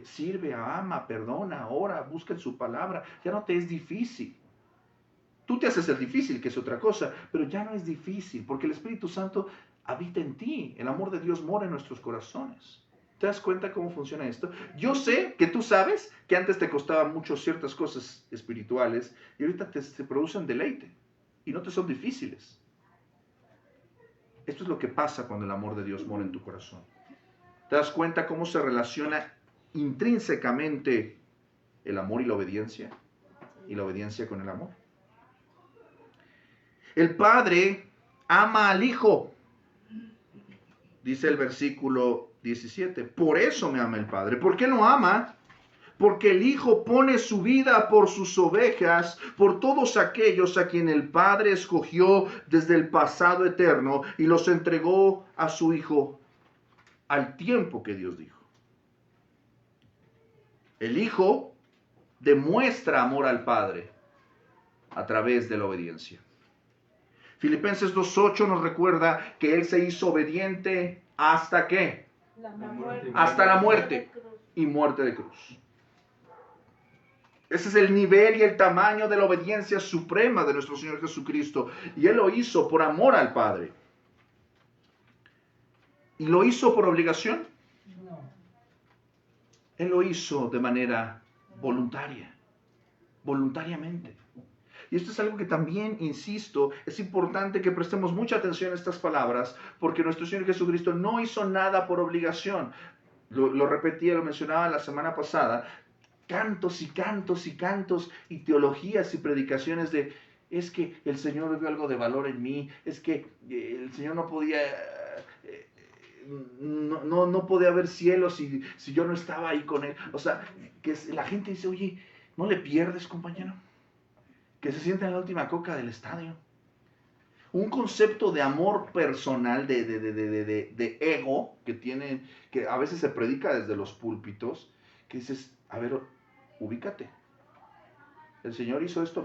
Sirve, ama, perdona, ora, busca en su palabra. Ya no te es difícil. Tú te haces el difícil, que es otra cosa, pero ya no es difícil, porque el Espíritu Santo habita en ti. El amor de Dios mora en nuestros corazones. ¿Te das cuenta cómo funciona esto? Yo sé que tú sabes que antes te costaban mucho ciertas cosas espirituales y ahorita te producen deleite y no te son difíciles. Esto es lo que pasa cuando el amor de Dios mora en tu corazón. ¿Te das cuenta cómo se relaciona intrínsecamente el amor y la obediencia? Y la obediencia con el amor. El Padre ama al Hijo, dice el versículo 17. Por eso me ama el Padre. ¿Por qué lo ama? Porque el Hijo pone su vida por sus ovejas, por todos aquellos a quien el Padre escogió desde el pasado eterno y los entregó a su Hijo al tiempo que Dios dijo. El Hijo demuestra amor al Padre a través de la obediencia. Filipenses 2:8 nos recuerda que Él se hizo obediente ¿hasta qué? Hasta la muerte y muerte de cruz. Ese es el nivel y el tamaño de la obediencia suprema de nuestro Señor Jesucristo. Y Él lo hizo por amor al Padre. ¿Y lo hizo por obligación? No. Él lo hizo de manera voluntaria, voluntariamente. Y esto es algo que también, insisto, es importante que prestemos mucha atención a estas palabras, porque nuestro Señor Jesucristo no hizo nada por obligación. Lo repetía, lo mencionaba la semana pasada, cantos y cantos y cantos y teologías y predicaciones de, es que el Señor vio algo de valor en mí, es que el Señor no podía... No podía haber cielo si yo no estaba ahí con Él. O sea, que la gente dice, oye, ¿no le pierdes, compañero? Que se sienta en la última coca del estadio. Un concepto de amor personal, de ego, que a veces se predica desde los púlpitos, que dices, a ver, ubícate. El Señor hizo esto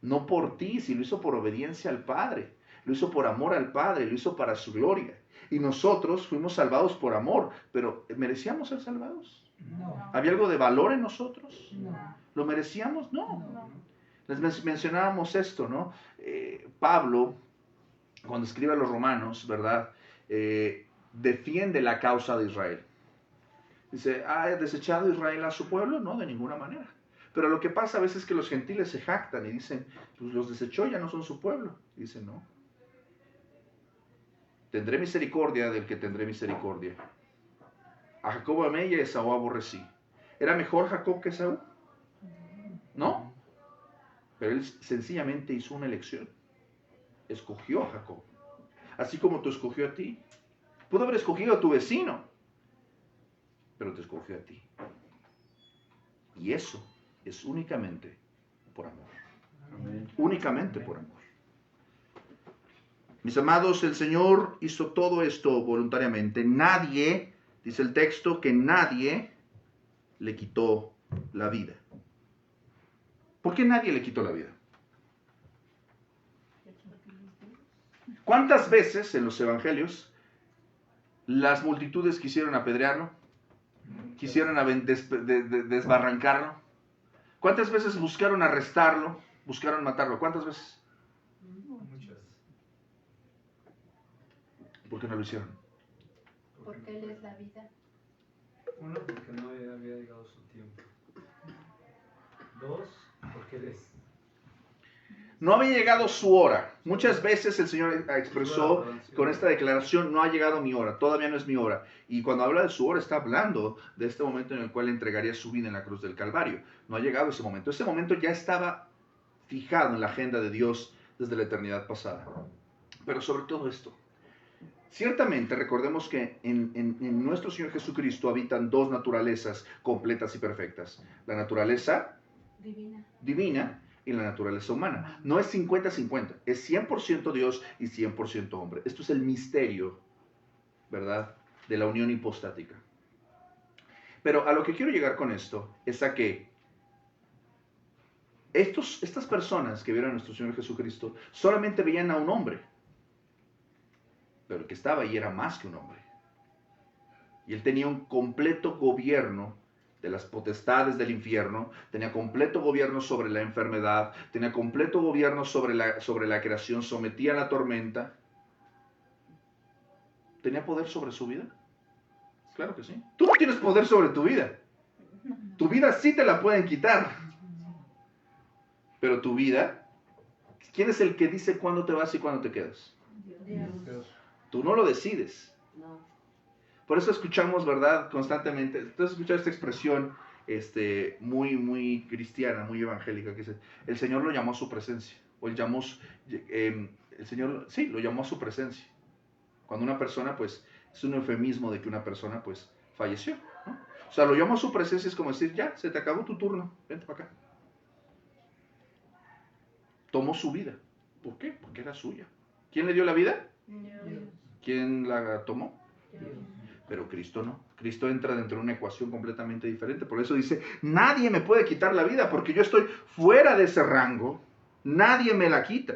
no por ti, si lo hizo por obediencia al Padre. Lo hizo por amor al Padre, lo hizo para su gloria. Y nosotros fuimos salvados por amor, pero ¿merecíamos ser salvados? No. ¿Había algo de valor en nosotros? No. ¿Lo merecíamos? No. No. Les mencionábamos esto, ¿no? Pablo, cuando escribe a los romanos, ¿verdad? Defiende la causa de Israel. Dice, ¿ha desechado Israel a su pueblo? No, de ninguna manera. Pero lo que pasa a veces es que los gentiles se jactan y dicen, pues los desechó, ya no son su pueblo. Y dicen, no. Tendré misericordia del que tendré misericordia. A Jacob amé y a Esaú aborrecí. ¿Era mejor Jacob que Esaú? No. Pero él sencillamente hizo una elección. Escogió a Jacob. Así como te escogió a ti. Pudo haber escogido a tu vecino, pero te escogió a ti. Y eso es únicamente por amor. Amén. Únicamente por amor. Mis amados, el Señor hizo todo esto voluntariamente. Nadie, dice el texto, que nadie le quitó la vida. ¿Por qué nadie le quitó la vida? ¿Cuántas veces en los evangelios las multitudes quisieron apedrearlo? ¿Quisieron desbarrancarlo? ¿Cuántas veces buscaron arrestarlo? ¿Buscaron matarlo? ¿Cuántas veces? Muchas. ¿Por qué no lo hicieron? Porque Él es la vida. Uno, porque no había llegado su tiempo. Dos, porque Él es. No había llegado su hora. Muchas veces el Señor expresó con esta declaración, no ha llegado mi hora, todavía no es mi hora. Y cuando habla de su hora está hablando de este momento en el cual entregaría su vida en la cruz del Calvario. No ha llegado ese momento. Ese momento ya estaba fijado en la agenda de Dios desde la eternidad pasada. Pero sobre todo esto, ciertamente recordemos que en nuestro Señor Jesucristo habitan dos naturalezas completas y perfectas. La naturaleza divina y la naturaleza humana. No es 50-50, es 100% Dios y 100% hombre. Esto es el misterio, ¿verdad?, de la unión hipostática. Pero a lo que quiero llegar con esto es a que Estas personas que vieron a nuestro Señor Jesucristo solamente veían a un hombre, pero el que estaba ahí era más que un hombre. Y él tenía un completo gobierno de las potestades del infierno, tenía completo gobierno sobre la enfermedad, tenía completo gobierno sobre la creación, sometía a la tormenta. ¿Tenía poder sobre su vida? Claro que sí. Tú no tienes poder sobre tu vida. Tu vida sí te la pueden quitar. Pero tu vida, ¿quién es el que dice cuándo te vas y cuándo te quedas? Dios. Tú no lo decides. No. Por eso escuchamos, ¿verdad? Constantemente. Entonces escuchar esta expresión muy cristiana, muy evangélica, que dice, el Señor lo llamó a su presencia. O el Señor, sí, lo llamó a su presencia. Cuando una persona, pues, es un eufemismo de que una persona, pues, falleció, ¿no? O sea, lo llamó a su presencia, es como decir, ya, se te acabó tu turno, vente para acá. Tomó su vida. ¿Por qué? Porque era suya. ¿Quién le dio la vida? ¿Quién la tomó? Pero Cristo no. Cristo entra dentro de una ecuación completamente diferente. Por eso dice, nadie me puede quitar la vida, porque yo estoy fuera de ese rango. Nadie me la quita.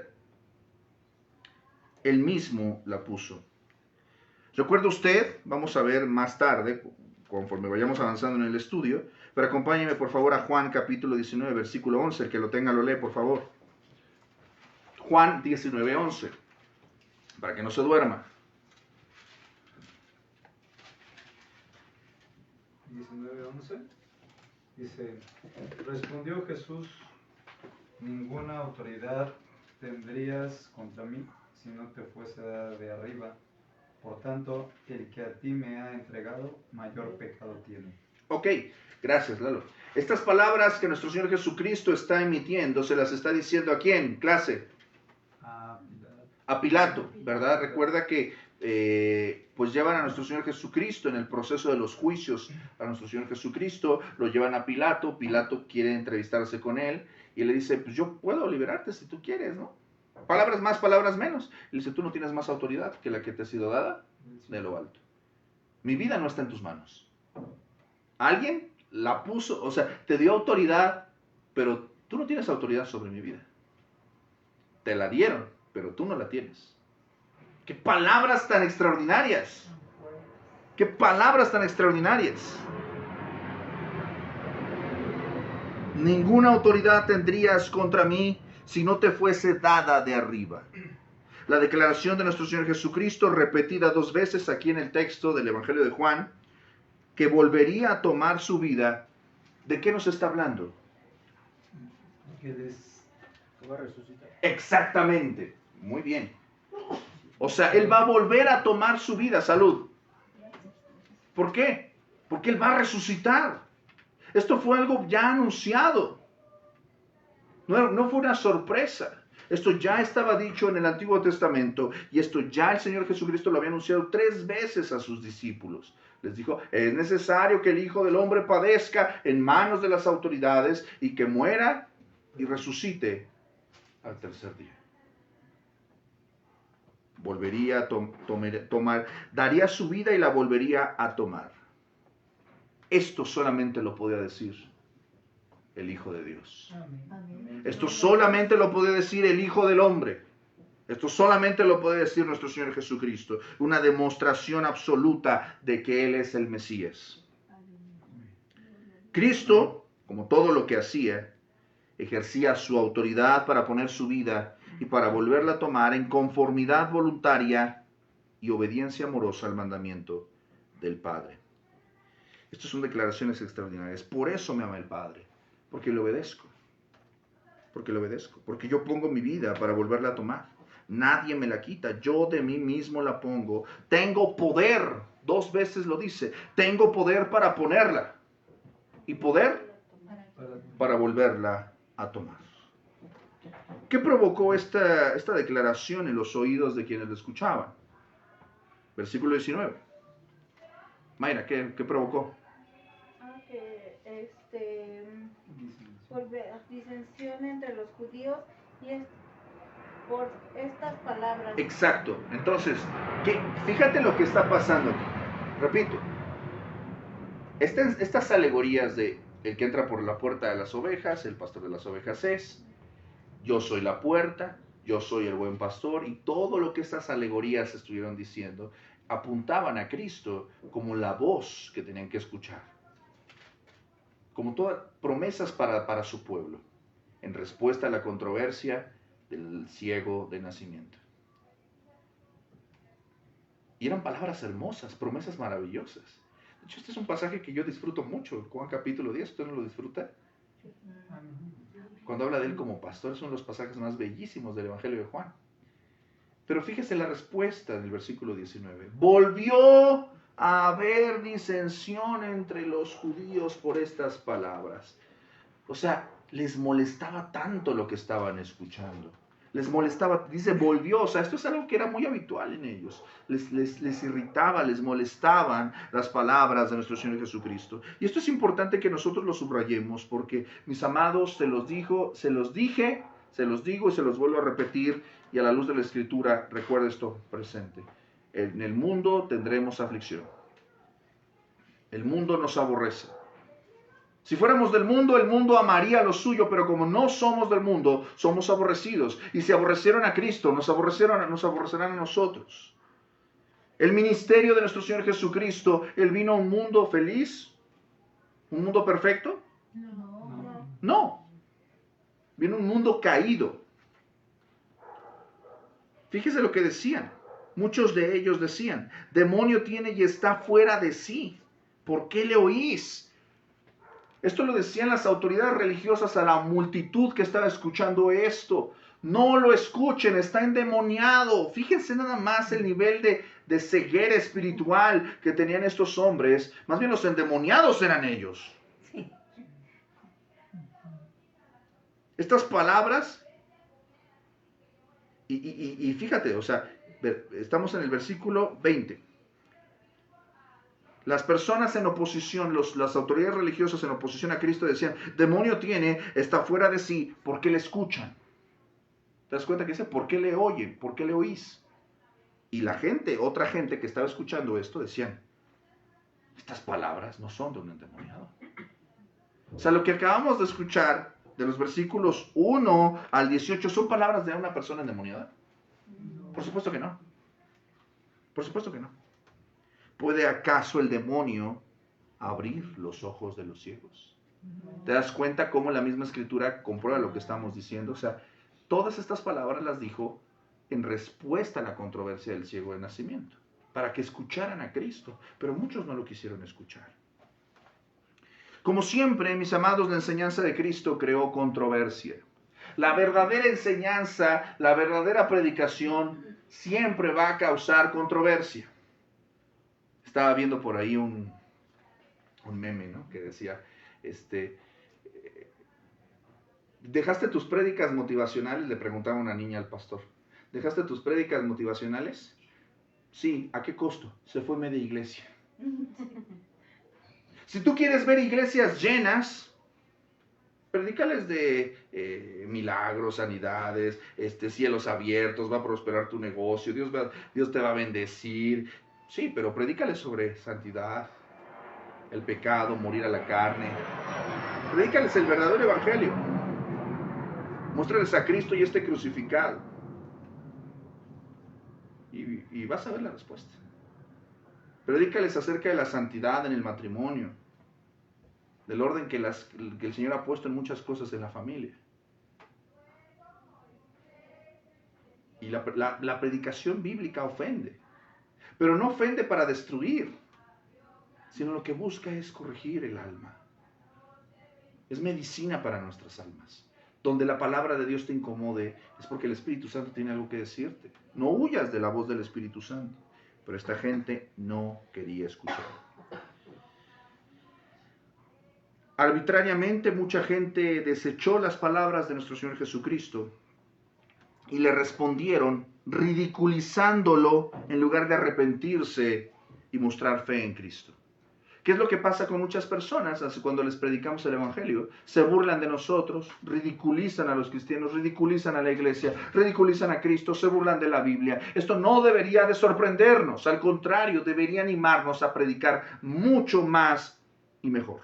Él mismo la puso. ¿Recuerda usted? Vamos a ver más tarde, conforme vayamos avanzando en el estudio, pero acompáñeme por favor a Juan capítulo 19, versículo 11. El que lo tenga lo lee, por favor. Juan 19, 11. Para que no se duerma. 19:11 dice, respondió Jesús, ninguna autoridad tendrías contra mí si no te fuese dada de arriba. Por tanto, el que a ti me ha entregado, mayor pecado tiene. Ok, gracias Lalo. Estas palabras que nuestro Señor Jesucristo está emitiendo, ¿se las está diciendo a quién? Clase. A Pilato, ¿verdad? Recuerda que pues llevan a nuestro Señor Jesucristo en el proceso de los juicios a nuestro Señor Jesucristo, lo llevan a Pilato, Pilato quiere entrevistarse con él y le dice, pues yo puedo liberarte si tú quieres, ¿no? Palabras más, palabras menos. Y le dice, tú no tienes más autoridad que la que te ha sido dada de lo alto. Mi vida no está en tus manos. Alguien la puso, o sea, te dio autoridad, pero tú no tienes autoridad sobre mi vida. Te la dieron, pero tú no la tienes. ¡Qué palabras tan extraordinarias! ¡Qué palabras tan extraordinarias! Ninguna autoridad tendrías contra mí si no te fuese dada de arriba. La declaración de nuestro Señor Jesucristo, repetida 2 veces aquí en el texto del Evangelio de Juan, que volvería a tomar su vida, ¿de qué nos está hablando? Que va a resucitar. Exactamente, muy bien. O sea, Él va a volver a tomar su vida, salud. ¿Por qué? Porque Él va a resucitar. Esto fue algo ya anunciado. No fue una sorpresa. Esto ya estaba dicho en el Antiguo Testamento y esto ya el Señor Jesucristo lo había anunciado 3 veces a sus discípulos. Les dijo, es necesario que el Hijo del Hombre padezca en manos de las autoridades y que muera y resucite al 3er día. Volvería a tomar, daría su vida y la volvería a tomar. Esto solamente lo podía decir el Hijo de Dios. Amén. Esto solamente lo puede decir el Hijo del Hombre. Esto solamente lo puede decir nuestro Señor Jesucristo. Una demostración absoluta de que Él es el Mesías. Cristo, como todo lo que hacía, ejercía su autoridad para poner su vida y para volverla a tomar en conformidad voluntaria y obediencia amorosa al mandamiento del Padre. Estas son declaraciones extraordinarias. Por eso me ama el Padre, porque le obedezco. Porque le obedezco. Porque yo pongo mi vida para volverla a tomar. Nadie me la quita. Yo de mí mismo la pongo. Tengo poder. 2 veces lo dice. Tengo poder para ponerla. Y poder para volverla a tomar. ¿Qué provocó esta declaración en los oídos de quienes la escuchaban? Versículo 19. Mayra, ¿qué provocó? Que por disensión entre los judíos y por estas palabras. Exacto. Entonces, fíjate lo que está pasando aquí. Repito, estas alegorías de El que entra por la puerta de las ovejas, el pastor de las ovejas es. Yo soy la puerta, yo soy el buen pastor, y todo lo que estas alegorías estuvieron diciendo apuntaban a Cristo como la voz que tenían que escuchar, como todas promesas para su pueblo, en respuesta a la controversia del ciego de nacimiento. Y eran palabras hermosas, promesas maravillosas. De hecho, este es un pasaje que yo disfruto mucho, Juan capítulo 10, ¿usted no lo disfruta? Cuando habla de él como pastor, es uno de los pasajes más bellísimos del Evangelio de Juan. Pero fíjese la respuesta del versículo 19. Volvió a haber disensión entre los judíos por estas palabras. O sea, les molestaba tanto lo que estaban escuchando. Les molestaba, dice, volvió. O sea, esto es algo que era muy habitual en ellos. Les irritaba, les molestaban las palabras de nuestro Señor Jesucristo. Y esto es importante que nosotros lo subrayemos, porque, mis amados, se los digo y se los vuelvo a repetir, y a la luz de la Escritura, recuerda esto presente. En el mundo tendremos aflicción. El mundo nos aborrece. Si fuéramos del mundo, el mundo amaría lo suyo, pero como no somos del mundo, somos aborrecidos. Y si aborrecieron a Cristo, nos aborrecerán a nosotros. El ministerio de nuestro Señor Jesucristo, Él vino a un mundo feliz, un mundo perfecto. No. Vino a un mundo caído. Fíjese lo que decían. Muchos de ellos decían, demonio tiene y está fuera de sí. ¿Por qué le oís? Esto lo decían las autoridades religiosas a la multitud que estaba escuchando esto. No lo escuchen, está endemoniado. Fíjense nada más el nivel de ceguera espiritual que tenían estos hombres. Más bien los endemoniados eran ellos. Sí. Estas palabras, y fíjate, o sea, estamos en el versículo 20. Las personas en oposición, las autoridades religiosas en oposición a Cristo decían, demonio tiene, está fuera de sí, ¿por qué le escuchan? ¿Te das cuenta que dice, ¿por qué le oyen? ¿Por qué le oís? Y la gente, otra gente que estaba escuchando esto, decían, estas palabras no son de un endemoniado. O sea, lo que acabamos de escuchar de los versículos 1 al 18 son palabras de una persona endemoniada. Por supuesto que no. Por supuesto que no. ¿Puede acaso el demonio abrir los ojos de los ciegos? ¿Te das cuenta cómo la misma Escritura comprueba lo que estamos diciendo? O sea, todas estas palabras las dijo en respuesta a la controversia del ciego de nacimiento, para que escucharan a Cristo, pero muchos no lo quisieron escuchar. Como siempre, mis amados, la enseñanza de Cristo creó controversia. La verdadera enseñanza, la verdadera predicación, siempre va a causar controversia. Estaba viendo por ahí un meme, ¿no? Que decía, ¿dejaste tus prédicas motivacionales? Le preguntaba una niña al pastor. ¿Dejaste tus prédicas motivacionales? Sí, ¿a qué costo? Se fue media iglesia. Si tú quieres ver iglesias llenas, predícales de milagros, sanidades, cielos abiertos, va a prosperar tu negocio, Dios te va a bendecir. Sí, pero predícales sobre santidad, el pecado, morir a la carne. Predícales el verdadero evangelio. Muéstrales a Cristo y crucificado. Y vas a ver la respuesta. Predícales acerca de la santidad en el matrimonio, del orden que el Señor ha puesto en muchas cosas en la familia. Y la predicación bíblica ofende. Pero no ofende para destruir, sino lo que busca es corregir el alma. Es medicina para nuestras almas. Donde la palabra de Dios te incomode, es porque el Espíritu Santo tiene algo que decirte. No huyas de la voz del Espíritu Santo. Pero esta gente no quería escuchar. Arbitrariamente mucha gente desechó las palabras de nuestro Señor Jesucristo y le respondieron ridiculizándolo en lugar de arrepentirse y mostrar fe en Cristo. ¿Qué es lo que pasa con muchas personas cuando les predicamos el Evangelio? Se burlan de nosotros, ridiculizan a los cristianos, ridiculizan a la iglesia, ridiculizan a Cristo, se burlan de la Biblia. Esto no debería de sorprendernos, al contrario, debería animarnos a predicar mucho más y mejor.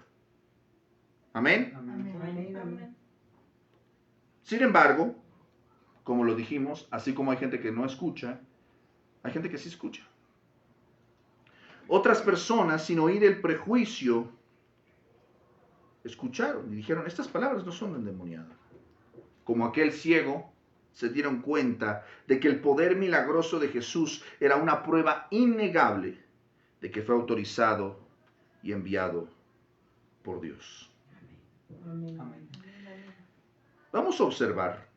Amén. Amén. Amén. Sin embargo, como lo dijimos, así como hay gente que no escucha, hay gente que sí escucha. Otras personas, sin oír el prejuicio, escucharon y dijeron, estas palabras no son endemoniadas. Como aquel ciego, se dieron cuenta de que el poder milagroso de Jesús era una prueba innegable de que fue autorizado y enviado por Dios. Amén. Vamos a observar,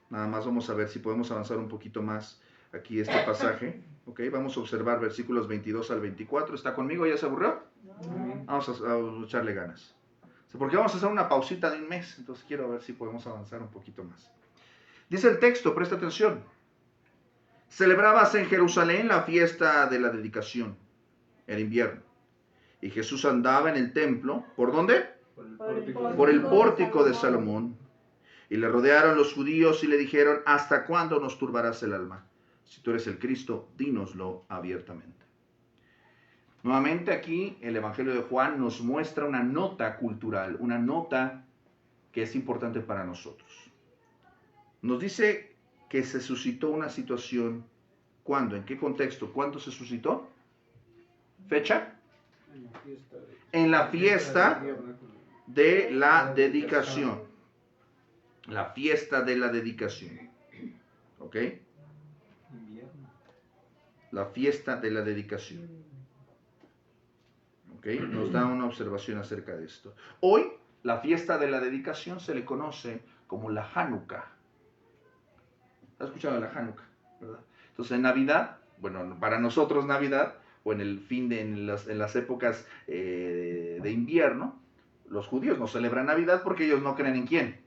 nada más vamos a ver si podemos avanzar un poquito más aquí este pasaje. ¿Ok? Vamos a observar versículos 22 al 24. ¿Está conmigo? ¿Ya se aburrió? Amén. Vamos a echarle ganas. Porque vamos a hacer una pausita de un mes, entonces quiero ver si podemos avanzar un poquito más. Dice el texto, presta atención. Celebrabas en Jerusalén la fiesta de la dedicación, el invierno. Y Jesús andaba en el templo, ¿por dónde? Por el pórtico de Salomón. Y le rodearon los judíos y le dijeron, ¿hasta cuándo nos turbarás el alma? Si tú eres el Cristo, dínoslo abiertamente. Nuevamente aquí el Evangelio de Juan nos muestra una nota cultural, una nota que es importante para nosotros. Nos dice que se suscitó una situación, ¿cuándo? ¿En qué contexto? ¿Cuándo se suscitó? ¿Fecha? En la fiesta de la dedicación. La fiesta de la dedicación. ¿Ok? La fiesta de la dedicación. ¿Ok? Nos da una observación acerca de esto. Hoy, la fiesta de la dedicación se le conoce como la Hanukkah. ¿Has escuchado la Hanukkah? ¿Verdad? Entonces, en Navidad, bueno, para nosotros Navidad, o en el fin de, en las épocas de invierno, los judíos no celebran Navidad porque ellos no creen en quién.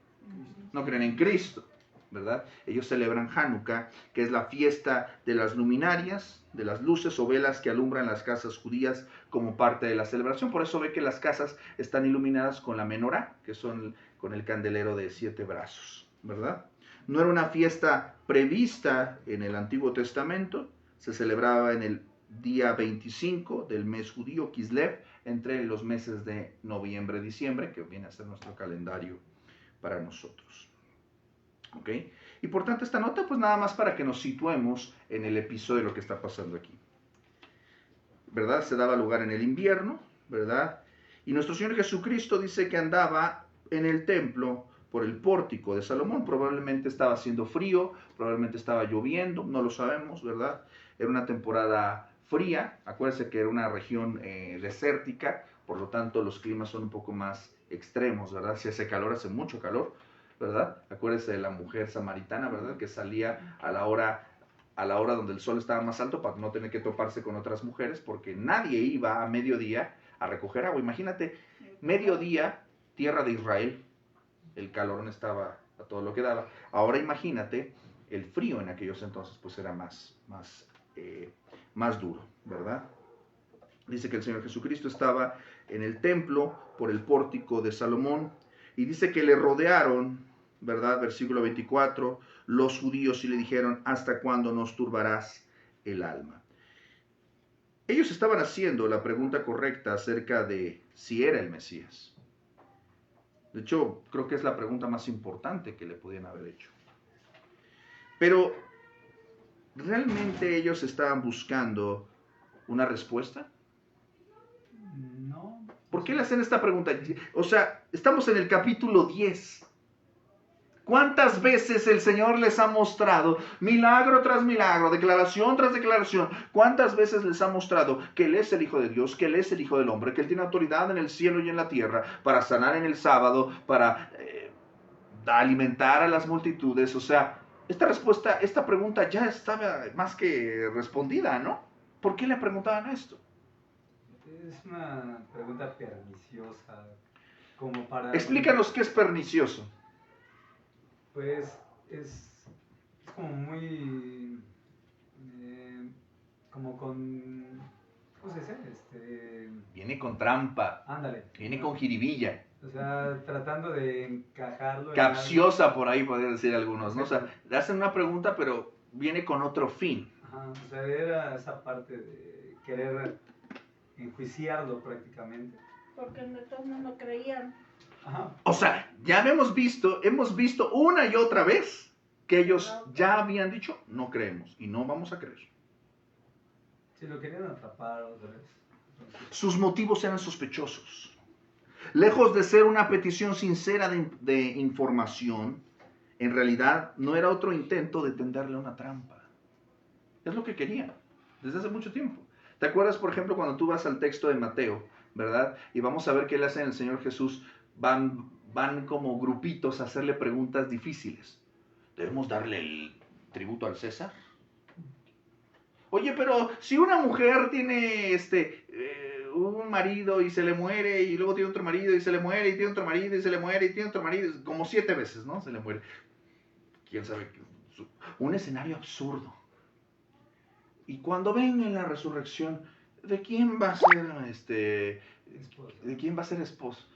No creen en Cristo, ¿verdad? Ellos celebran Hanukkah, que es la fiesta de las luminarias, de las luces o velas que alumbran las casas judías como parte de la celebración. Por eso ve que las casas están iluminadas con la menorá, que son con el candelero de 7 brazos, ¿verdad? No era una fiesta prevista en el Antiguo Testamento, se celebraba en el día 25 del mes judío, Kislev, entre los meses de noviembre y diciembre, que viene a ser nuestro calendario para nosotros. ¿Ok? Importante esta nota, pues nada más para que nos situemos en el episodio de lo que está pasando aquí. ¿Verdad? Se daba lugar en el invierno, ¿verdad? Y nuestro Señor Jesucristo dice que andaba en el templo por el pórtico de Salomón. Probablemente estaba haciendo frío, probablemente estaba lloviendo, no lo sabemos, ¿verdad? Era una temporada fría, acuérdense que era una región desértica, por lo tanto los climas son un poco más extremos, ¿verdad? Si hace calor, hace mucho calor, ¿verdad? Acuérdense de la mujer samaritana, ¿verdad? Que salía a la hora donde el sol estaba más alto para no tener que toparse con otras mujeres, porque nadie iba a mediodía a recoger agua. Imagínate, mediodía, tierra de Israel, el calor estaba a todo lo que daba. Ahora imagínate, el frío en aquellos entonces pues era más duro, ¿verdad? Dice que el Señor Jesucristo estaba en el templo por el pórtico de Salomón y dice que le rodearon, ¿verdad? Versículo 24, los judíos y le dijeron, ¿hasta cuándo nos turbarás el alma? Ellos estaban haciendo la pregunta correcta acerca de si era el Mesías. De hecho, creo que es la pregunta más importante que le podían haber hecho. Pero, ¿realmente ellos estaban buscando una respuesta? No. ¿Por qué le hacen esta pregunta? O sea, estamos en el capítulo 10. ¿Cuántas veces el Señor les ha mostrado, milagro tras milagro, declaración tras declaración? ¿Cuántas veces les ha mostrado que Él es el Hijo de Dios, que Él es el Hijo del Hombre, que Él tiene autoridad en el cielo y en la tierra para sanar en el sábado, para alimentar a las multitudes? O sea, esta pregunta ya estaba más que respondida, ¿no? ¿Por qué le preguntaban esto? Es una pregunta perniciosa, como para... Explícanos qué es pernicioso. Pues es como muy... como con... ¿cómo se dice? Viene con trampa. Ándale. Viene con jiribilla. O sea, tratando de encajarlo. Capciosa, por ahí podrían decir algunos, ¿no? O sea, le hacen una pregunta, pero viene con otro fin. Ajá, o sea, era esa parte de querer enjuiciarlo prácticamente. Porque entonces no lo creían. O sea, ya hemos visto una y otra vez que ellos ya habían dicho, no creemos y no vamos a creer. Si lo querían atrapar otra vez. Sus motivos eran sospechosos. Lejos de ser una petición sincera de información, en realidad no era otro intento de tenderle una trampa. Es lo que querían desde hace mucho tiempo. ¿Te acuerdas, por ejemplo, cuando tú vas al texto de Mateo, verdad? Y vamos a ver qué le hacen al Señor Jesús. Van como grupitos a hacerle preguntas difíciles. ¿Debemos darle el tributo al César? Oye, pero si una mujer tiene un marido y se le muere, y luego tiene otro marido y se le muere, y tiene otro marido y se le muere, y tiene otro marido, como 7 veces, ¿no? Se le muere. ¿Quién sabe? Un escenario absurdo. Y cuando venga la resurrección, ¿de quién va a ser ¿de quién va a ser esposo?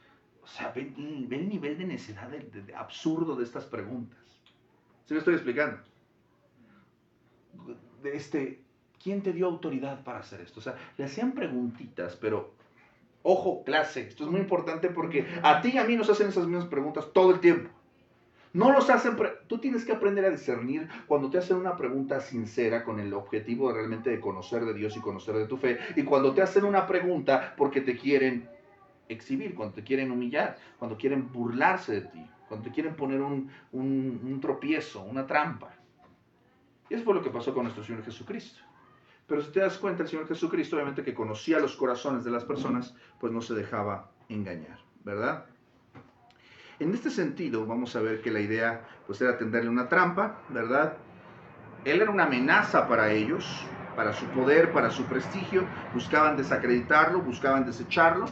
O sea, ve el nivel de necedad, de absurdo de estas preguntas. ¿Sí me estoy explicando? ¿Quién te dio autoridad para hacer esto? O sea, le hacían preguntitas, pero ojo, clase, esto es muy importante porque a ti y a mí nos hacen esas mismas preguntas todo el tiempo. No los hacen, tú tienes que aprender a discernir cuando te hacen una pregunta sincera con el objetivo realmente de conocer de Dios y conocer de tu fe, y cuando te hacen una pregunta porque te quieren exhibir, cuando te quieren humillar, cuando quieren burlarse de ti, cuando te quieren poner un tropiezo, una trampa. Y eso fue lo que pasó con nuestro Señor Jesucristo. Pero si te das cuenta, el Señor Jesucristo, obviamente que conocía los corazones de las personas, pues no se dejaba engañar, ¿verdad? En este sentido, vamos a ver que la idea pues era tenderle una trampa, ¿verdad? Él era una amenaza para ellos, para su poder, para su prestigio. Buscaban desacreditarlo, buscaban desecharlo.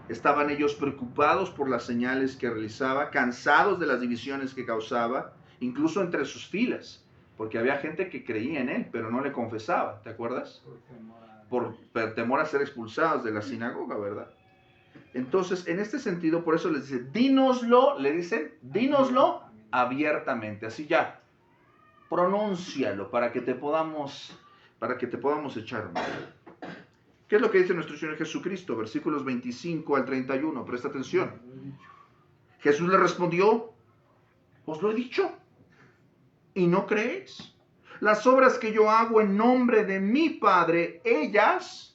Estaban ellos preocupados por las señales que realizaba, cansados de las divisiones que causaba, incluso entre sus filas, porque había gente que creía en él, pero no le confesaba, ¿te acuerdas? Por temor a ser expulsados de la sinagoga, ¿verdad? Entonces, en este sentido, por eso les dice, dínoslo, le dicen, dínoslo abiertamente, así ya, pronúncialo para que te podamos echar mano. ¿Qué es lo que dice nuestro Señor Jesucristo? Versículos 25 al 31, presta atención. Jesús le respondió, os lo he dicho, y no creéis. Las obras que yo hago en nombre de mi Padre, ellas...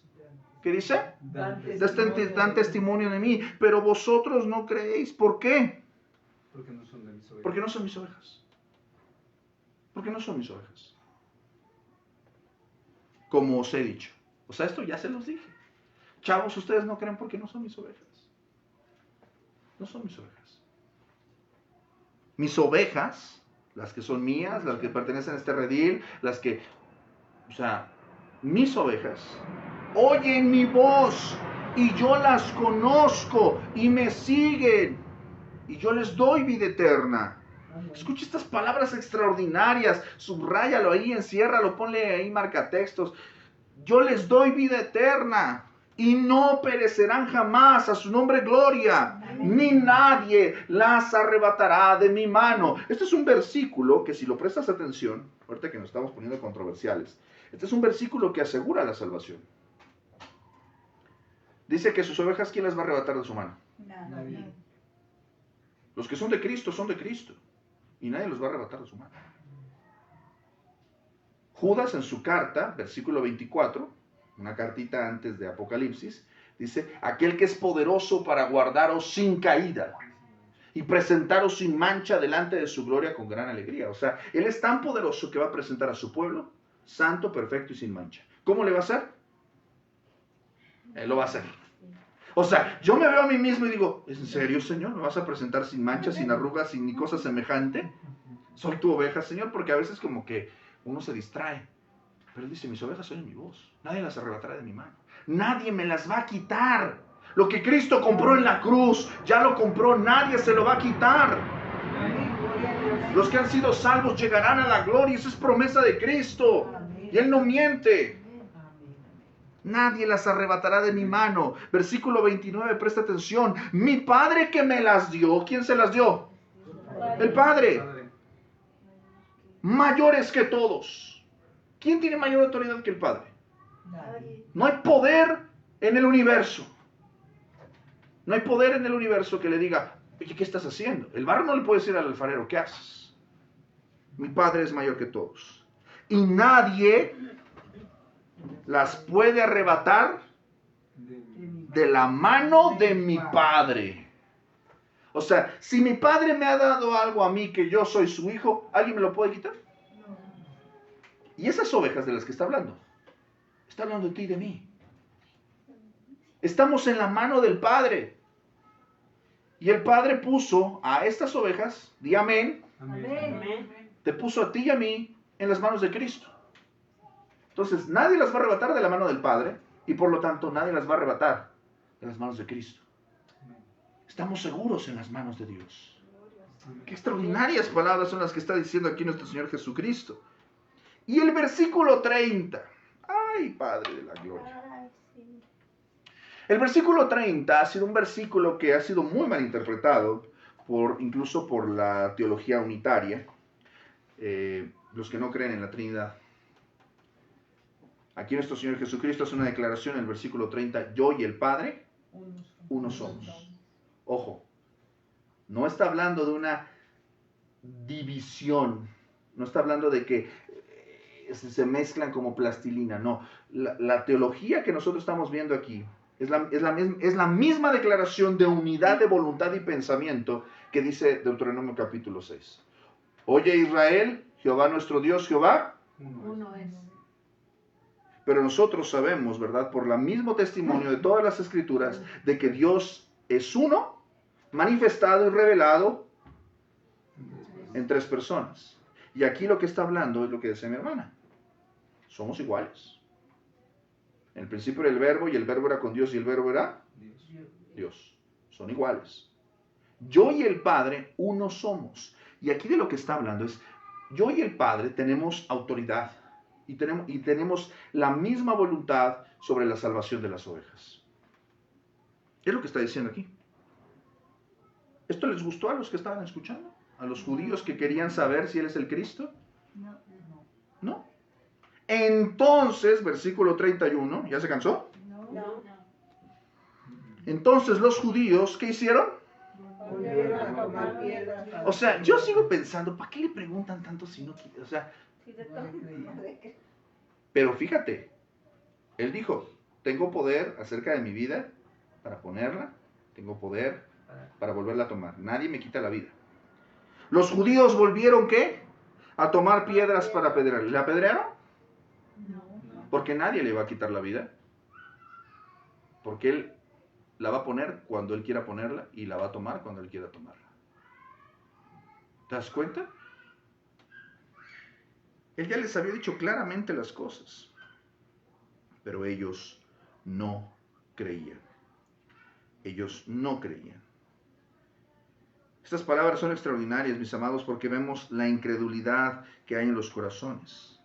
¿Qué dice? Dan testimonio de mí, pero vosotros no creéis. ¿Por qué? Porque no son de mis ovejas. Porque no son mis ovejas. Porque no son mis ovejas. Como os he dicho. O sea, esto ya se los dije. Chavos, ustedes no creen porque no son mis ovejas. No son mis ovejas. Mis ovejas, las que son mías, las que pertenecen a este redil, las que... O sea, mis ovejas oyen mi voz y yo las conozco y me siguen y yo les doy vida eterna. Escucha estas palabras extraordinarias, subráyalo ahí, enciérralo, ponle ahí marcatextos. Yo les doy vida eterna y no perecerán jamás, a su nombre gloria, ni nadie las arrebatará de mi mano. Este es un versículo que, si lo prestas atención, ahorita que nos estamos poniendo controversiales, este es un versículo que asegura la salvación. Dice que sus ovejas, ¿quién las va a arrebatar de su mano? Nadie. Los que son de Cristo son de Cristo. Y nadie los va a arrebatar de su mano. Judas en su carta, versículo 24, una cartita antes de Apocalipsis, dice, aquel que es poderoso para guardaros sin caída y presentaros sin mancha delante de su gloria con gran alegría. O sea, Él es tan poderoso que va a presentar a su pueblo santo, perfecto y sin mancha. ¿Cómo le va a hacer? Él lo va a hacer. O sea, yo me veo a mí mismo y digo, ¿es en serio, Señor? ¿Me vas a presentar sin manchas, sin arrugas, sin ni cosa semejante? Soy tu oveja, Señor, porque a veces como que uno se distrae. Pero Él dice, mis ovejas oyen mi voz. Nadie las arrebatará de mi mano. Nadie me las va a quitar. Lo que Cristo compró en la cruz, ya lo compró, nadie se lo va a quitar. Los que han sido salvos llegarán a la gloria. Esa es promesa de Cristo. Y Él no miente. Nadie las arrebatará de mi mano. Versículo 29, presta atención. Mi Padre que me las dio, ¿quién se las dio? El Padre. Mayores que todos. ¿Quién tiene mayor autoridad que el Padre? No hay poder en el universo. No hay poder en el universo que le diga, Oye, ¿qué estás haciendo? El barro no le puede decir al alfarero, ¿qué haces? Mi Padre es mayor que todos. Y nadie las puede arrebatar de la mano de mi Padre. O sea, si mi Padre me ha dado algo a mí, que yo soy su hijo, ¿alguien me lo puede quitar? Y esas ovejas de las que está hablando de ti y de mí. Estamos en la mano del Padre. Y el Padre puso a estas ovejas, di amén, te puso a ti y a mí en las manos de Cristo. Entonces, nadie las va a arrebatar de la mano del Padre, y por lo tanto, nadie las va a arrebatar de las manos de Cristo. Estamos seguros en las manos de Dios. Qué extraordinarias palabras son las que está diciendo aquí nuestro Señor Jesucristo. Y el versículo 30. ¡Ay, Padre de la gloria! El versículo 30 ha sido un versículo que ha sido muy mal interpretado, incluso por la teología unitaria, los que no creen en la Trinidad. Aquí nuestro Señor Jesucristo hace una declaración en el versículo 30, yo y el Padre, uno somos. Ojo, no está hablando de una división, no está hablando de que se mezclan como plastilina, no. La teología que nosotros estamos viendo aquí es la misma declaración de unidad de voluntad y pensamiento que dice Deuteronomio capítulo 6. Oye Israel, Jehová nuestro Dios, Jehová Uno es. Pero nosotros sabemos, ¿verdad? Por el mismo testimonio de todas las escrituras, de que Dios es uno, manifestado y revelado en tres personas. Y aquí lo que está hablando es lo que decía mi hermana. Somos iguales. En el principio era el verbo, y el verbo era con Dios, y el verbo era Dios. Son iguales. Yo y el Padre, uno somos. Y aquí de lo que está hablando es, yo y el Padre tenemos autoridad. Y tenemos la misma voluntad sobre la salvación de las ovejas. Es lo que está diciendo aquí. ¿Esto les gustó a los que estaban escuchando? ¿A los judíos que querían saber si Él es el Cristo? ¿No? Entonces, versículo 31, ¿ya se cansó? No. Entonces los judíos, ¿qué hicieron? O sea, yo sigo pensando, ¿para qué le preguntan tanto si no quiere? O sea, pero fíjate, él dijo, tengo poder acerca de mi vida para ponerla, tengo poder para volverla a tomar. Nadie me quita la vida. Los judíos volvieron, ¿qué? A tomar piedras para apedrearle. ¿Le apedrearon? No. Porque nadie le va a quitar la vida. Porque él la va a poner cuando él quiera ponerla y la va a tomar cuando él quiera tomarla. ¿Te das cuenta? Él ya les había dicho claramente las cosas, pero ellos no creían. Ellos no creían. Estas palabras son extraordinarias, mis amados, porque vemos la incredulidad que hay en los corazones.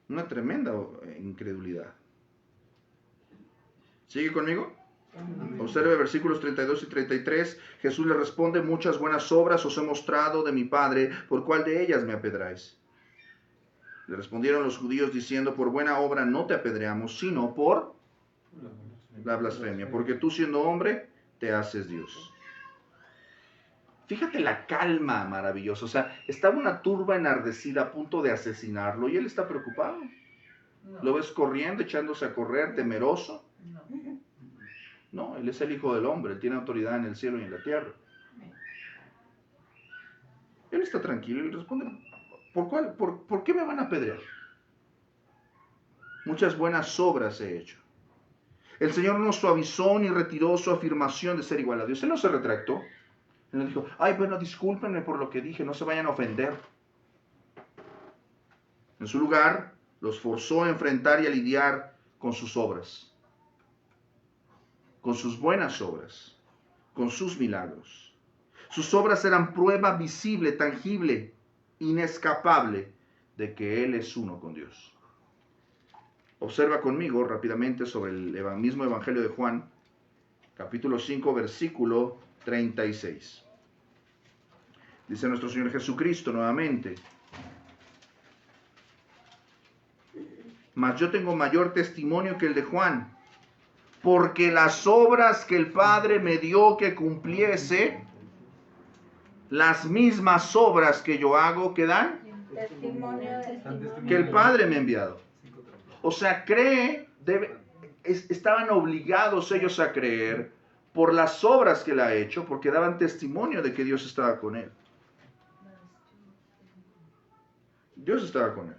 Una tremenda incredulidad. ¿Sigue conmigo? Observe versículos 32 y 33. Jesús le responde, muchas buenas obras os he mostrado de mi Padre, ¿por cuál de ellas me apedráis? Le respondieron los judíos diciendo, por buena obra no te apedreamos, sino por la blasfemia, porque tú siendo hombre te haces Dios. Fíjate la calma maravillosa, o sea, estaba una turba enardecida a punto de asesinarlo y él está preocupado. Lo ves corriendo, echándose a correr, temeroso. No, él es el Hijo del Hombre, él tiene autoridad en el cielo y en la tierra. Él está tranquilo y responde, ¿por qué me van a apedrear? Muchas buenas obras he hecho. El Señor no suavizó ni retiró su afirmación de ser igual a Dios. Él no se retractó. Él no dijo, ay, bueno, discúlpenme por lo que dije, no se vayan a ofender. En su lugar, los forzó a enfrentar y a lidiar con sus obras, con sus buenas obras, con sus milagros. Sus obras eran prueba visible, tangible, inescapable de que Él es uno con Dios. Observa conmigo rápidamente sobre el mismo Evangelio de Juan, capítulo 5, versículo 36. Dice nuestro Señor Jesucristo nuevamente, mas yo tengo mayor testimonio que el de Juan, porque las obras que el Padre me dio que cumpliese, las mismas obras que yo hago, ¿qué dan? Testimonio. Que el Padre me ha enviado. O sea, estaban obligados ellos a creer por las obras que él ha hecho, porque daban testimonio de que Dios estaba con él. Dios estaba con él.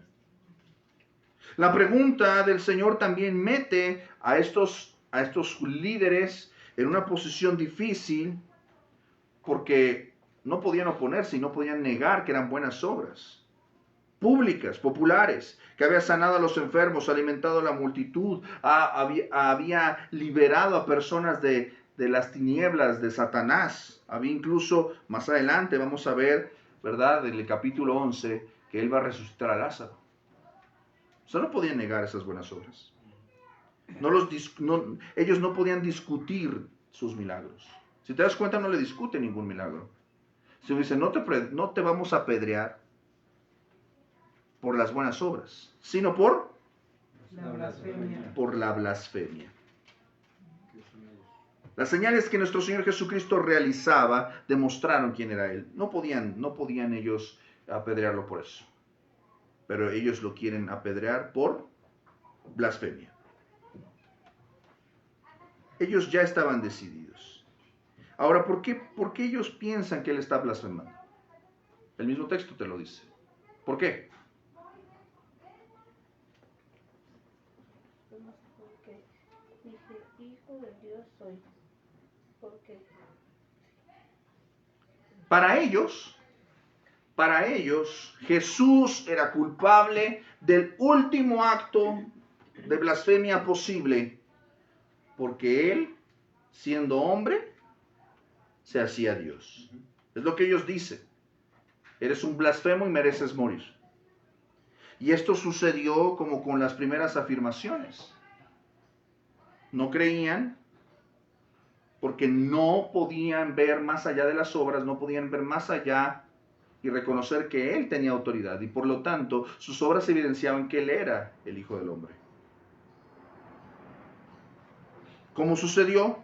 La pregunta del Señor también mete a estos líderes en una posición difícil, porque no podían oponerse y no podían negar que eran buenas obras públicas, populares, que había sanado a los enfermos, alimentado a la multitud, había liberado a personas de las tinieblas, de Satanás. Había incluso, más adelante vamos a ver, ¿verdad?, en el capítulo 11, que él va a resucitar a Lázaro. O sea, no podían negar esas buenas obras. Ellos no podían discutir sus milagros. Si te das cuenta, no le discute ningún milagro. Si dice, no te vamos a apedrear por las buenas obras, sino por la blasfemia. Las señales que nuestro Señor Jesucristo realizaba demostraron quién era Él. No podían ellos apedrearlo por eso. Pero ellos lo quieren apedrear por blasfemia. Ellos ya estaban decididos. Ahora, ¿por qué ellos piensan que Él está blasfemando? El mismo texto te lo dice. ¿Por qué? Porque dice, hijo de Dios soy. ¿Por qué? Para ellos, Jesús era culpable del último acto de blasfemia posible, porque Él, siendo hombre, se hacía Dios. Es lo que ellos dicen. Eres un blasfemo y mereces morir. Y esto sucedió como con las primeras afirmaciones. No creían porque no podían ver más allá de las obras, no podían ver más allá y reconocer que Él tenía autoridad. Y por lo tanto, sus obras evidenciaban que Él era el Hijo del Hombre. ¿Cómo sucedió?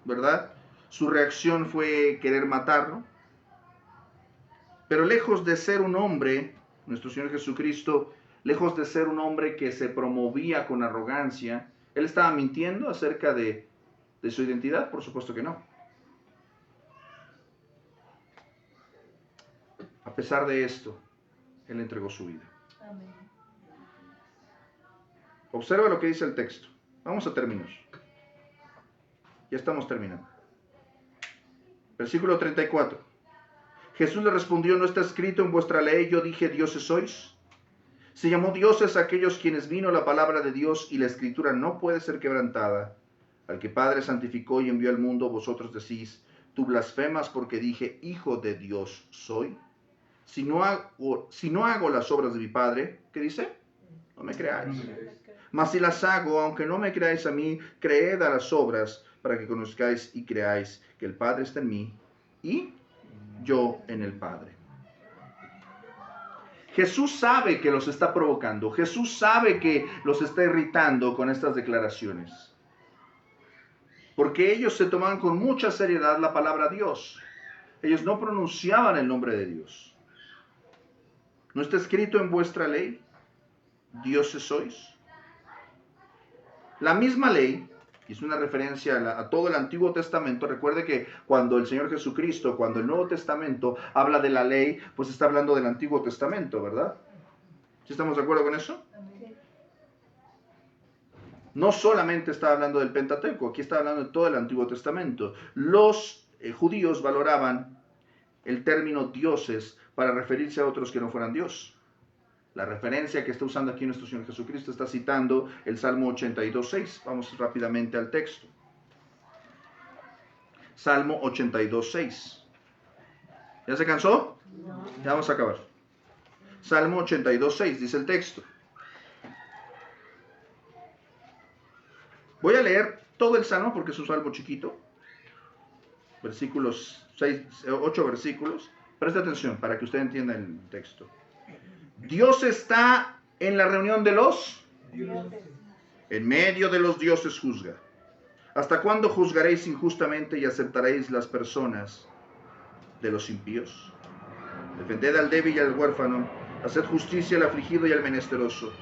¿Verdad? Su reacción fue querer matarlo. Pero lejos de ser un hombre, nuestro Señor Jesucristo, lejos de ser un hombre que se promovía con arrogancia, ¿Él estaba mintiendo acerca de su identidad? Por supuesto que no. A pesar de esto, Él entregó su vida. Amén. Observa lo que dice el texto. Vamos a terminar. Ya estamos terminando. Versículo 34. Jesús le respondió, ¿no está escrito en vuestra ley, yo dije, dioses sois? Se llamó dioses a aquellos quienes vino la palabra de Dios y la escritura no puede ser quebrantada. Al que Padre santificó y envió al mundo, vosotros decís, tú blasfemas porque dije, hijo de Dios soy. Si no hago las obras de mi Padre, ¿qué dice? No me creáis. Mas si las hago, aunque no me creáis a mí, creed a las obras para que conozcáis y creáis que el Padre está en mí y yo en el Padre. Jesús sabe que los está provocando. Jesús sabe que los está irritando con estas declaraciones. Porque ellos se tomaban con mucha seriedad la palabra Dios. Ellos no pronunciaban el nombre de Dios. ¿No está escrito en vuestra ley? ¿Dioses sois? La misma ley, y es una referencia a todo el Antiguo Testamento. Recuerde que cuando el Señor Jesucristo, cuando el Nuevo Testamento habla de la ley, pues está hablando del Antiguo Testamento, ¿verdad? ¿Sí estamos de acuerdo con eso? No solamente está hablando del Pentateuco, aquí está hablando de todo el Antiguo Testamento. Los judíos valoraban el término dioses para referirse a otros que no fueran Dios. La referencia que está usando aquí nuestro Señor Jesucristo está citando el Salmo 82:6. Vamos rápidamente al texto. Salmo 82:6. ¿Ya se cansó? No. Ya vamos a acabar. Salmo 82:6 dice el texto. Voy a leer todo el Salmo porque es un salmo chiquito. Versículos 8 versículos. Presta atención para que usted entienda el texto. Dios está en la reunión de los dioses. En medio de los dioses juzga. ¿Hasta cuándo juzgaréis injustamente y aceptaréis las personas de los impíos? Defended al débil y al huérfano, haced justicia al afligido y al menesteroso,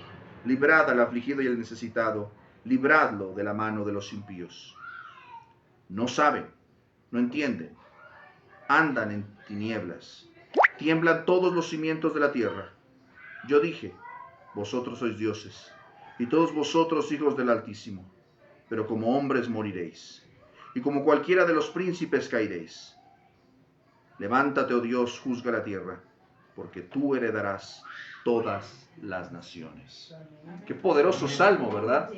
librad al afligido y al necesitado, libradlo de la mano de los impíos. No saben, no entienden, andan en tinieblas, tiemblan todos los cimientos de la tierra. Yo dije, vosotros sois dioses, y todos vosotros hijos del Altísimo, pero como hombres moriréis, y como cualquiera de los príncipes caeréis. Levántate, oh Dios, juzga la tierra, porque tú heredarás todas las naciones. Qué poderoso salmo, ¿verdad?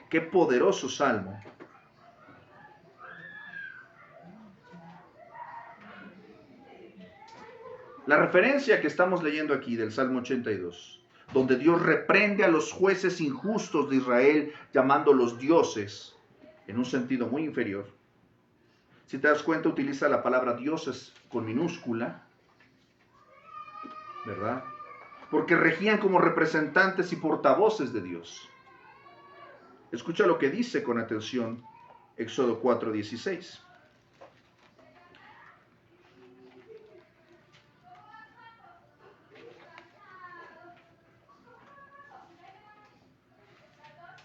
Qué poderoso salmo. La referencia que estamos leyendo aquí del Salmo 82, donde Dios reprende a los jueces injustos de Israel, llamándolos dioses, en un sentido muy inferior. Si te das cuenta, utiliza la palabra dioses con minúscula, ¿verdad? Porque regían como representantes y portavoces de Dios. Escucha lo que dice con atención Éxodo 4:16.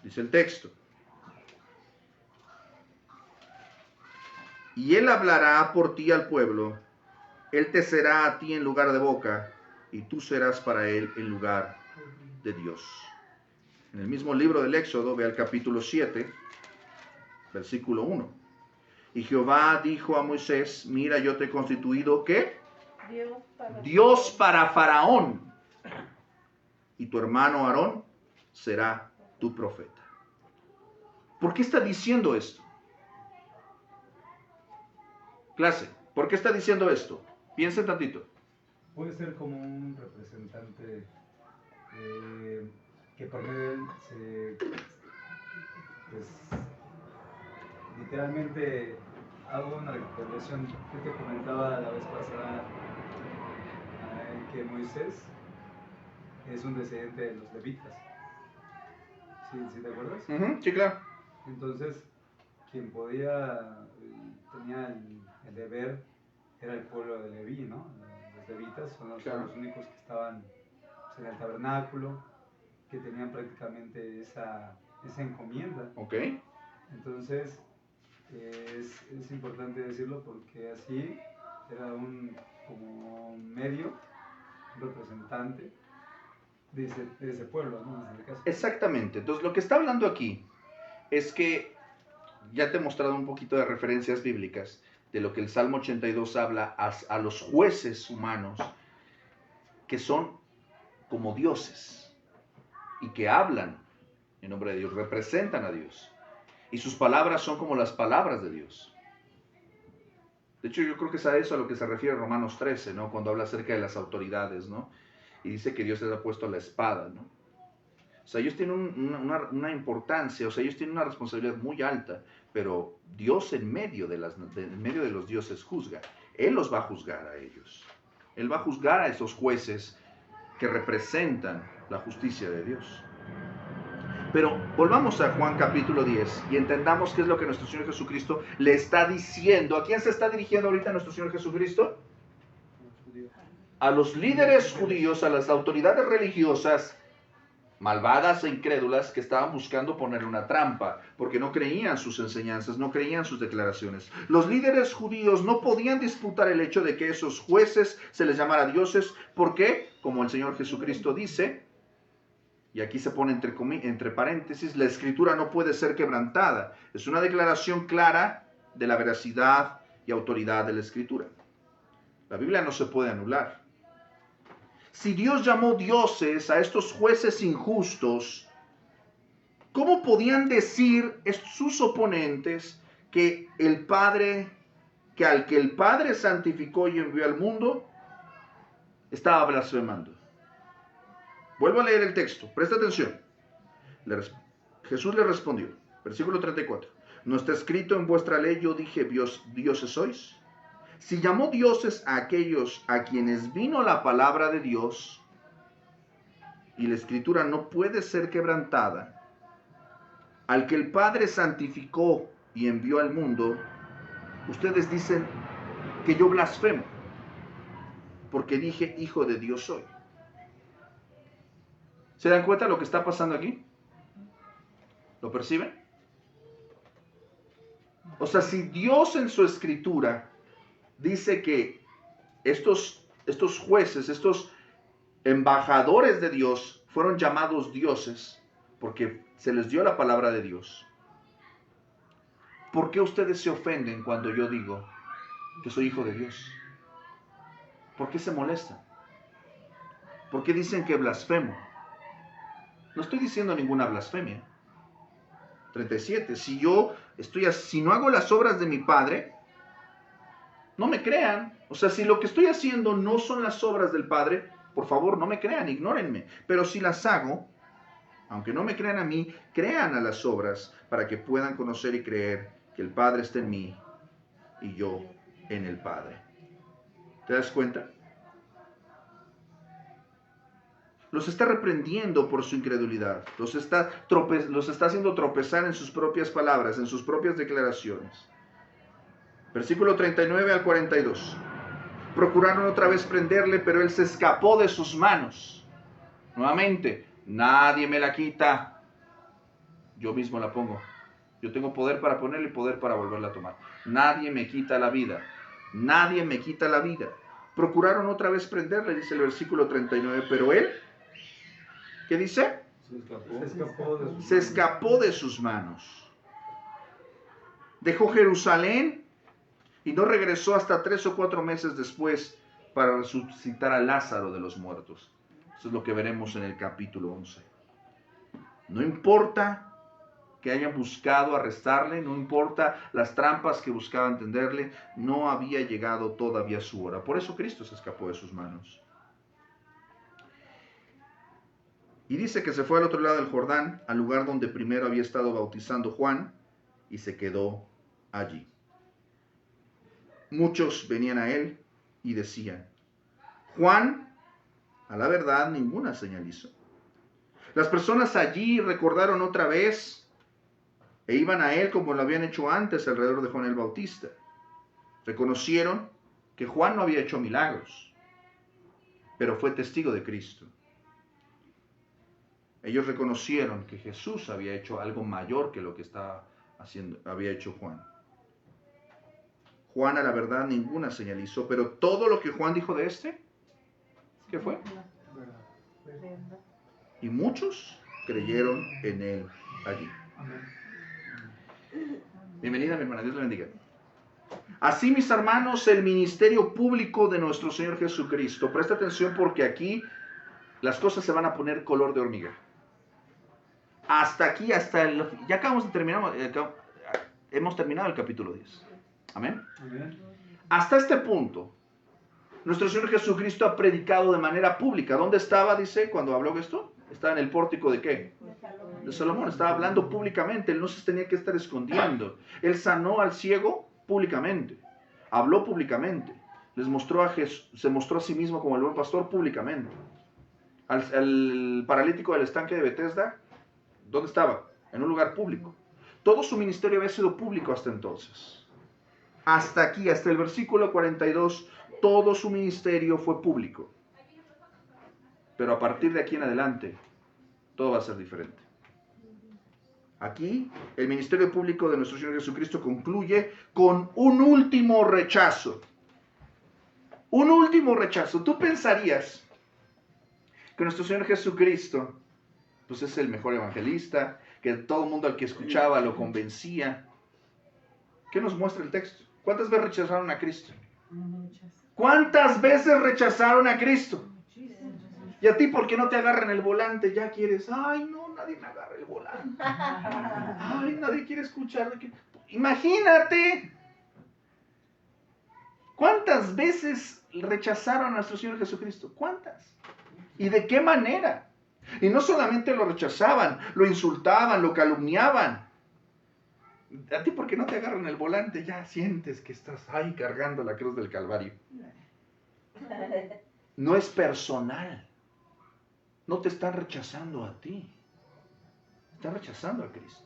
Dice el texto. Y él hablará por ti al pueblo, él te será a ti en lugar de boca, y tú serás para él en lugar de Dios. En el mismo libro del Éxodo, ve al capítulo 7, versículo 1. Y Jehová dijo a Moisés, mira, yo te he constituido, ¿qué? Dios para Faraón, y tu hermano Aarón será tu profeta. ¿Por qué está diciendo esto? Clase, ¿por qué está diciendo esto? Piensen tantito. Puede ser como un representante que por medio de él pues, literalmente hago una recapitulación que te comentaba la vez pasada, que Moisés es un descendiente de los levitas. ¿Sí te acuerdas? Sí, claro. Entonces, quien tenía el deber era el pueblo de Leví, ¿no? Los levitas son los únicos que estaban en el tabernáculo, que tenían prácticamente esa encomienda. Ok. Entonces, es importante decirlo porque así era como medio, un representante de ese pueblo, ¿no? En este caso. Exactamente. Entonces, lo que está hablando aquí es que ya te he mostrado un poquito de referencias bíblicas de lo que el Salmo 82 habla a los jueces humanos que son como dioses y que hablan en nombre de Dios, representan a Dios y sus palabras son como las palabras de Dios. De hecho, yo creo que es a eso a lo que se refiere Romanos 13, ¿no? Cuando habla acerca de las autoridades, ¿no? Y dice que Dios les ha puesto la espada, ¿no? O sea, ellos tienen una importancia, o sea, ellos tienen una responsabilidad muy alta, pero Dios en medio de los dioses juzga. Él los va a juzgar a ellos. Él va a juzgar a esos jueces que representan la justicia de Dios. Pero volvamos a Juan capítulo 10 y entendamos qué es lo que nuestro Señor Jesucristo le está diciendo. ¿A quién se está dirigiendo ahorita nuestro Señor Jesucristo? A los líderes judíos, a las autoridades religiosas malvadas e incrédulas que estaban buscando ponerle una trampa, porque no creían sus enseñanzas, no creían sus declaraciones. Los líderes judíos no podían disputar el hecho de que esos jueces se les llamara dioses, porque, como el Señor Jesucristo dice, y aquí se pone entre paréntesis, la escritura no puede ser quebrantada. Es una declaración clara de la veracidad y autoridad de la escritura. La Biblia no se puede anular. Si Dios llamó dioses a estos jueces injustos, ¿cómo podían decir sus oponentes que al que el Padre santificó y envió al mundo, estaba blasfemando? Vuelvo a leer el texto, presta atención. Jesús le respondió, versículo 34, ¿no está escrito en vuestra ley, yo dije, dioses sois? Si llamó dioses a aquellos a quienes vino la palabra de Dios, y la escritura no puede ser quebrantada, al que el Padre santificó y envió al mundo, ustedes dicen que yo blasfemo, porque dije, Hijo de Dios soy. ¿Se dan cuenta de lo que está pasando aquí? ¿Lo perciben? O sea, si Dios en su escritura dice que estos jueces, estos embajadores de Dios fueron llamados dioses porque se les dio la palabra de Dios, ¿por qué ustedes se ofenden cuando yo digo que soy hijo de Dios? ¿Por qué se molestan? ¿Por qué dicen que blasfemo? No estoy diciendo ninguna blasfemia. 37. Si no hago las obras de mi Padre, no me crean. O sea, si lo que estoy haciendo no son las obras del Padre, por favor, no me crean, ignórenme. Pero si las hago, aunque no me crean a mí, crean a las obras para que puedan conocer y creer que el Padre está en mí y yo en el Padre. ¿Te das cuenta? Los está reprendiendo por su incredulidad. Los está haciendo tropezar en sus propias palabras, en sus propias declaraciones. Versículo 39 al 42. Procuraron otra vez prenderle, pero él se escapó de sus manos. Nuevamente, nadie me la quita. Yo mismo la pongo. Yo tengo poder para ponerle y poder para volverla a tomar. Nadie me quita la vida. Nadie me quita la vida. Procuraron otra vez prenderle, dice el versículo 39, pero él, ¿qué dice? Se escapó de sus manos. Dejó Jerusalén y no regresó hasta 3 o 4 meses después para resucitar a Lázaro de los muertos. Eso es lo que veremos en el capítulo 11. No importa que hayan buscado arrestarle, no importa las trampas que buscaban tenderle, no había llegado todavía su hora. Por eso Cristo se escapó de sus manos. Y dice que se fue al otro lado del Jordán, al lugar donde primero había estado bautizando Juan, y se quedó allí. Muchos venían a él y decían, Juan, a la verdad, ninguna señal hizo. Las personas allí recordaron otra vez e iban a él como lo habían hecho antes alrededor de Juan el Bautista. Reconocieron que Juan no había hecho milagros, pero fue testigo de Cristo. Ellos reconocieron que Jesús había hecho algo mayor que lo que había hecho Juan. Juan, a la verdad, ninguna señal hizo, pero todo lo que Juan dijo de este, ¿qué fue? Y muchos creyeron en él allí. Bienvenida, mi hermana, Dios la bendiga. Así, mis hermanos, el ministerio público de nuestro Señor Jesucristo. Presta atención porque aquí las cosas se van a poner color de hormiga. Hasta aquí, ya acabamos de terminar, hemos terminado el capítulo 10. Amén. Amén. Hasta este punto, nuestro Señor Jesucristo ha predicado de manera pública. ¿Dónde estaba, dice, cuando habló esto? Estaba en el pórtico ¿de qué? De Salomón. Estaba hablando públicamente. Él no se tenía que estar escondiendo. Él sanó al ciego públicamente. Habló públicamente. Se mostró a sí mismo como el buen pastor públicamente. Al paralítico del estanque de Betesda, ¿dónde estaba? En un lugar público. Todo su ministerio había sido público hasta entonces. Hasta aquí, hasta el versículo 42, todo su ministerio fue público. Pero a partir de aquí en adelante, todo va a ser diferente. Aquí, el ministerio público de nuestro Señor Jesucristo concluye con un último rechazo. Un último rechazo. Tú pensarías que nuestro Señor Jesucristo, pues es el mejor evangelista, que todo el mundo al que escuchaba lo convencía. ¿Qué nos muestra el texto? ¿Cuántas veces rechazaron a Cristo? ¿Cuántas veces rechazaron a Cristo? Y a ti, ¿por qué no te agarran el volante? Ya quieres, ay, no, nadie me agarra el volante. Ay, nadie quiere escuchar. Imagínate. ¿Cuántas veces rechazaron a nuestro Señor Jesucristo? ¿Cuántas? ¿Y de qué manera? Y no solamente lo rechazaban, lo insultaban, lo calumniaban. A ti, ¿por qué no te agarran el volante? Ya sientes que estás ahí cargando la cruz del Calvario. No es personal. No te están rechazando a ti. Están rechazando a Cristo.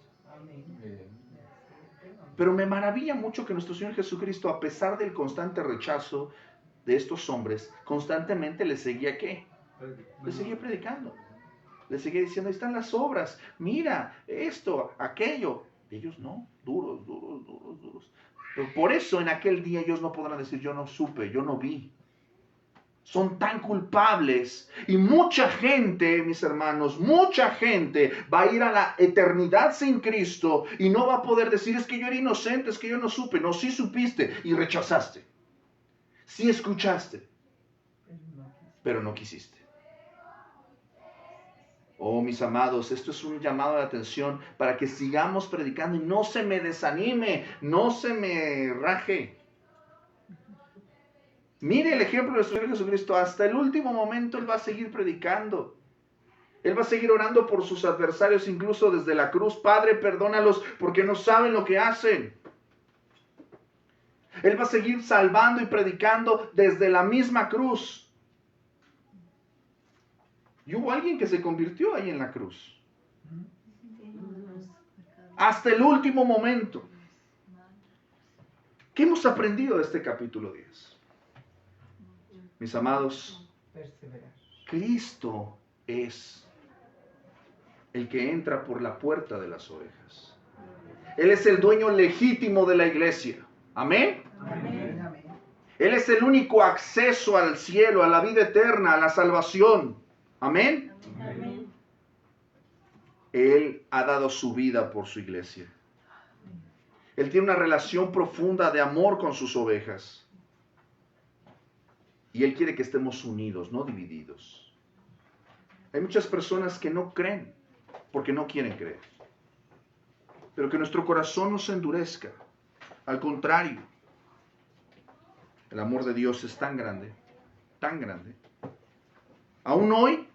Pero me maravilla mucho que nuestro Señor Jesucristo, a pesar del constante rechazo de estos hombres, constantemente les seguía ¿qué? Les seguía predicando. Les seguía diciendo, ahí están las obras, mira, esto, aquello. Y ellos no, duros. Pero por eso en aquel día ellos no podrán decir, yo no supe, yo no vi. Son tan culpables. Y mucha gente, mis hermanos, mucha gente va a ir a la eternidad sin Cristo y no va a poder decir, es que yo era inocente, es que yo no supe. No, sí supiste y rechazaste. Sí escuchaste, pero no quisiste. Oh, mis amados, esto es un llamado de atención para que sigamos predicando y no se me desanime, no se me raje. Mire el ejemplo de nuestro Señor Jesucristo. Hasta el último momento Él va a seguir predicando. Él va a seguir orando por sus adversarios, incluso desde la cruz. Padre, perdónalos porque no saben lo que hacen. Él va a seguir salvando y predicando desde la misma cruz. Y hubo alguien que se convirtió ahí en la cruz. Hasta el último momento. ¿Qué hemos aprendido de este capítulo 10? Mis amados, Cristo es el que entra por la puerta de las ovejas. Él es el dueño legítimo de la iglesia. Amén. Amén. Él es el único acceso al cielo, a la vida eterna, a la salvación. Amén. Amén. Él ha dado su vida por su iglesia. Él tiene una relación profunda de amor con sus ovejas. Y Él quiere que estemos unidos, no divididos. Hay muchas personas que no creen porque no quieren creer. Pero que nuestro corazón no se endurezca. Al contrario, el amor de Dios es tan grande, tan grande. Aún hoy,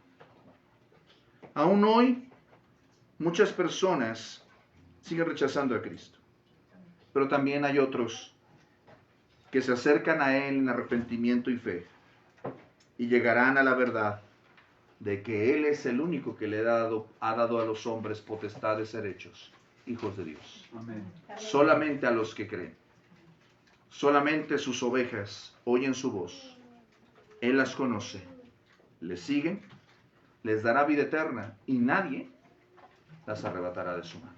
muchas personas siguen rechazando a Cristo. Pero también hay otros que se acercan a Él en arrepentimiento y fe y llegarán a la verdad de que Él es el único que le ha dado a los hombres potestad de ser hechos hijos de Dios. Amén. Solamente a los que creen. Solamente sus ovejas oyen su voz. Él las conoce, les siguen, les dará vida eterna y nadie las arrebatará de su mano.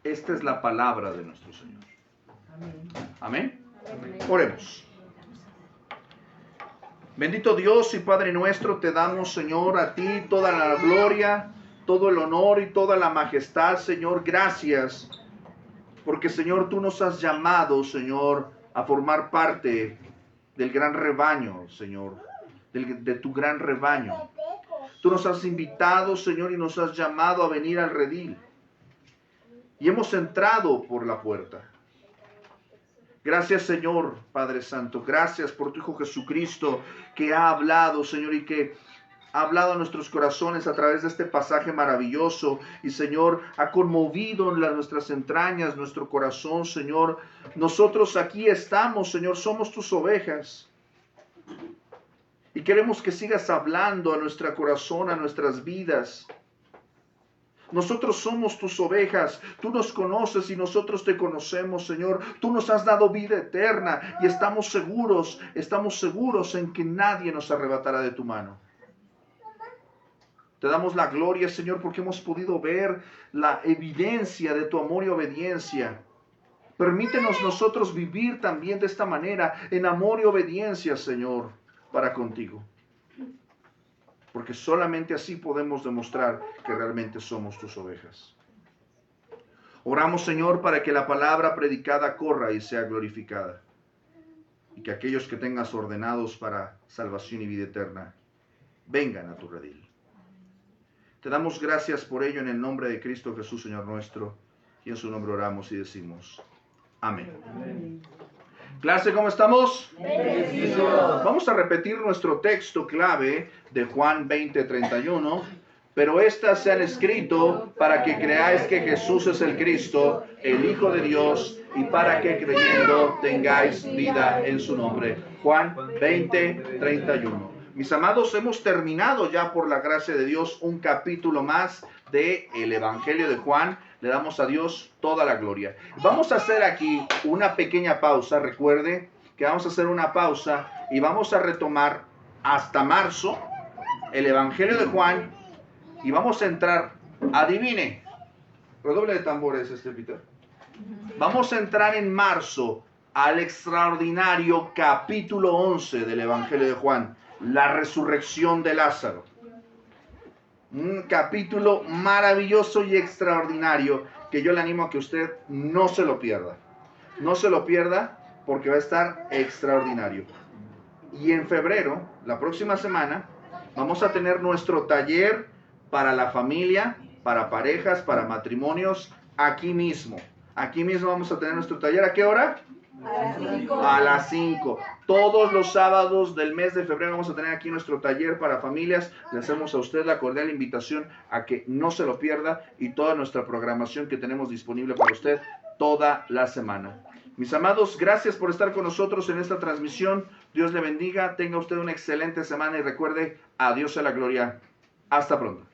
Esta es la palabra de nuestro Señor. Amén. Oremos. Bendito Dios y Padre nuestro, te damos, Señor, a ti toda la gloria, todo el honor y toda la majestad, Señor. Gracias, porque, Señor, tú nos has llamado, Señor, a formar parte del gran rebaño, Señor, de tu gran rebaño. Tú nos has invitado, Señor, y nos has llamado a venir al redil. Y hemos entrado por la puerta. Gracias, Señor, Padre Santo. Gracias por tu Hijo Jesucristo que ha hablado, Señor, y que ha hablado a nuestros corazones a través de este pasaje maravilloso. Y, Señor, ha conmovido nuestras entrañas, nuestro corazón, Señor. Nosotros aquí estamos, Señor, somos tus ovejas. Y queremos que sigas hablando a nuestro corazón, a nuestras vidas. Nosotros somos tus ovejas, tú nos conoces y nosotros te conocemos, Señor. Tú nos has dado vida eterna y estamos seguros en que nadie nos arrebatará de tu mano. Te damos la gloria, Señor, porque hemos podido ver la evidencia de tu amor y obediencia. Permítenos nosotros vivir también de esta manera, en amor y obediencia, Señor, para contigo. Porque solamente así podemos demostrar que realmente somos tus ovejas. Oramos, Señor, para que la palabra predicada corra y sea glorificada. Y que aquellos que tengas ordenados para salvación y vida eterna vengan a tu redil. Te damos gracias por ello en el nombre de Cristo Jesús, Señor nuestro. Y en su nombre oramos y decimos amén. Amén. Clase, ¿cómo estamos? Bendecidos. Vamos a repetir nuestro texto clave de Juan 20:31. Pero estas se han escrito para que creáis que Jesús es el Cristo, el Hijo de Dios, y para que creyendo tengáis vida en su nombre. Juan 20:31. Mis amados, hemos terminado ya por la gracia de Dios un capítulo más del Evangelio de Juan. le damos a Dios toda la gloria. Vamos a hacer aquí una pequeña pausa. Recuerde que vamos a hacer una pausa y vamos a retomar hasta marzo el Evangelio de Juan y vamos a entrar, adivine, redoble de tambores Peter. Vamos a entrar en marzo al extraordinario capítulo 11 del Evangelio de Juan, la resurrección de Lázaro. Un capítulo maravilloso y extraordinario que yo le animo a que usted no se lo pierda. No se lo pierda porque va a estar extraordinario. Y en febrero, la próxima semana, vamos a tener nuestro taller para la familia, para parejas, para matrimonios, aquí mismo. Aquí mismo vamos a tener nuestro taller. ¿A qué hora? A las 5. Todos los sábados del mes de febrero vamos a tener aquí nuestro taller para familias. Le hacemos a usted la cordial invitación a que no se lo pierda y toda nuestra programación que tenemos disponible para usted toda la semana. Mis amados, gracias por estar con nosotros en esta transmisión. Dios le bendiga, tenga usted una excelente semana y recuerde, a Dios sea la gloria. Hasta pronto.